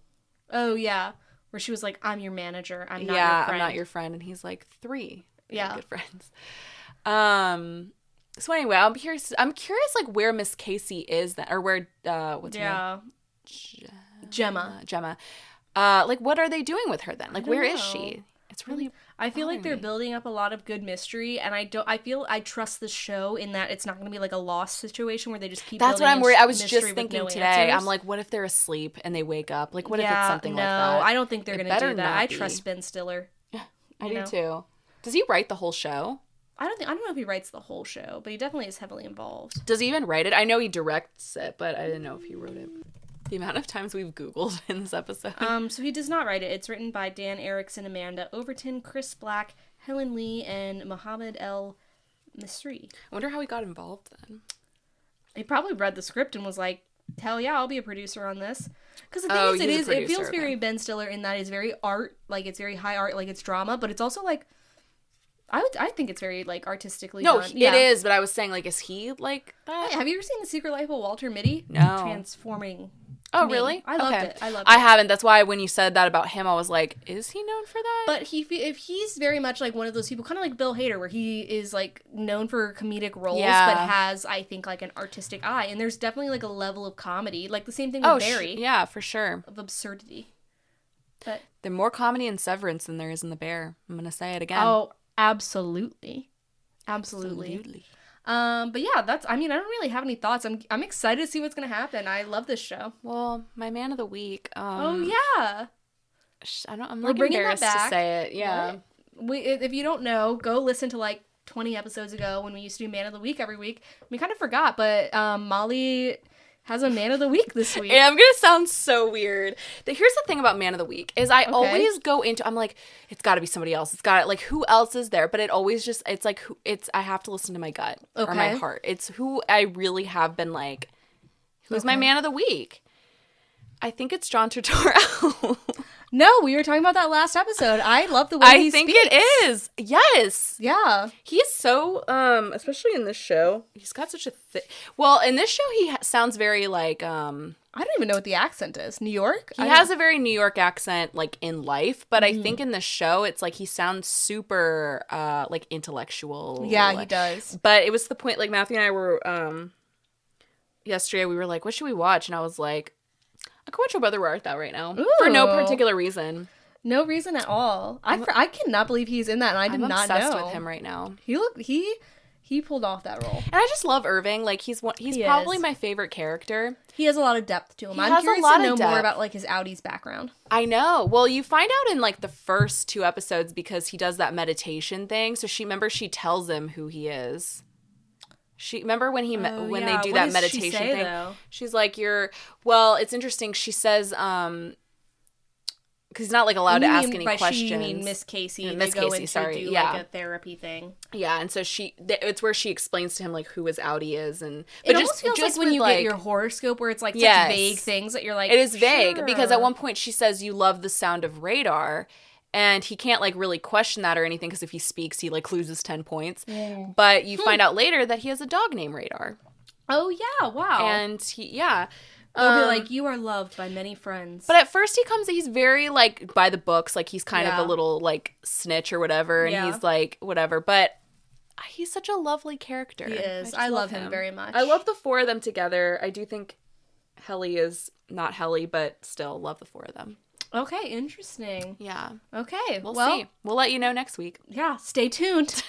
oh yeah, where she was like, "I'm your manager. I'm not your friend." I'm not your friend, and he's like 3. Yeah, good friends. So anyway, I'm curious like where Miss Casey is then, or where what's her name? Gemma. Like what are they doing with her then? Like where is she? It's really I feel like they're building up a lot of good mystery, and I trust the show in that it's not going to be like a lost situation where they just keep That's what I'm worried. I was just thinking today. Answers. I'm like, what if they're asleep and they wake up? Like what if it's something like that? No, I don't think they're going to do that. I trust Ben Stiller. Yeah, I do too. Does he write the whole show? I don't know if he writes the whole show, but he definitely is heavily involved. Does he even write it? I know he directs it, but I didn't know if he wrote it. The amount of times we've Googled in this episode. So he does not write it. It's written by Dan Erickson, Amanda Overton, Chris Black, Helen Lee, and Mohammed El Misri. I wonder how he got involved then. He probably read the script and was like, hell yeah, I'll be a producer on this. Because the thing is, it feels very Ben Stiller in that it's very art, like it's very high art, like it's drama, but it's also like, I think it's very, like, artistically done. It is, but I was saying, like, is he like that? Hey, have you ever seen The Secret Life of Walter Mitty? No. Transforming. Oh, really? I loved it. I haven't. That's why when you said that about him, I was like, is he known for that? But if he's very much like one of those people, kind of like Bill Hader, where he is, like, known for comedic roles, but has, I think, like, an artistic eye. And there's definitely, like, a level of comedy. Like, the same thing with Barry. Yeah, for sure. Of absurdity. But there's more comedy in Severance than there is in The Bear. I'm going to say it again. Oh, absolutely. But yeah, I don't really have any thoughts. I'm excited to see what's gonna happen. I love this show. Well, my man of the week. Oh yeah. I'm like embarrassed to say it. Yeah. If you don't know, go listen to like 20 episodes ago when we used to do Man of the Week every week. We kind of forgot, but Molly has a Man of the Week this week. Yeah, I'm gonna sound so weird. Here's the thing about Man of the Week is I always go into, I'm like, it's got to be somebody else. It's got like, who else is there? But it always just, it's like, I have to listen to my gut or my heart. It's who I really have been like, who's my Man of the Week? I think it's John Turturro. No, we were talking about that last episode. I love the way he speaks. I think it is. Yes. Yeah. He is so, especially in this show, he's got such a well, in this show, he sounds very like, I don't even know what the accent is. New York? He has a very New York accent, like, in life, but I think in the show, it's like he sounds super, like, intellectual. Yeah, he does. But it was the point, like, Matthew and I were, yesterday, we were like, what should we watch? And I was like, I could watch Oh Brother Where Art Thou right now. Ooh. For no particular reason. No reason at all. I cannot believe he's in that, and I did not know. I'm obsessed with him right now. He pulled off that role. And I just love Irving. Like, he's probably my favorite character. He has a lot of depth to him. I'm curious to know more about, like, his Audie's background. I know. Well, you find out in, like, the first 2 episodes because he does that meditation thing. So she tells him who he is. Remember when they do that meditation thing? Though? She's like, it's interesting. She says, because he's not like allowed to ask any questions. You mean Miss Casey? Miss Casey, sorry. Like a therapy thing. Yeah, and so it's where she explains to him like who his Audi is, and it almost feels like when you get your horoscope, where it's like such vague things that you're like, it is vague because at one point she says you love the sound of radar. And he can't, like, really question that or anything because if he speaks, he, like, loses 10 points. Yeah. But you find out later that he has a dog named Radar. Oh, yeah. Wow. And He'll be like, you are loved by many friends. But at first he's very, like, by the books. Like, he's kind of a little, like, snitch or whatever. And he's, like, whatever. But he's such a lovely character. He is. I love him very much. I love the 4 of them together. I do think Helly is not Helly, but still love the 4 of them. Okay, interesting. Yeah. Okay, We'll see. We'll let you know next week. Yeah, stay tuned.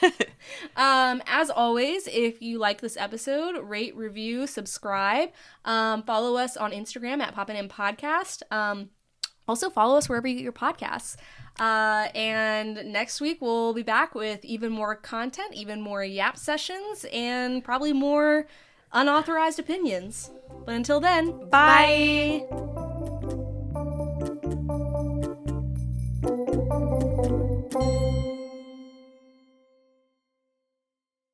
As always, if you like this episode, rate, review, subscribe. Follow us on Instagram at Poppin' Podcast. Also, follow us wherever you get your podcasts. And next week, we'll be back with even more content, even more yap sessions, and probably more unauthorized opinions. But until then, bye!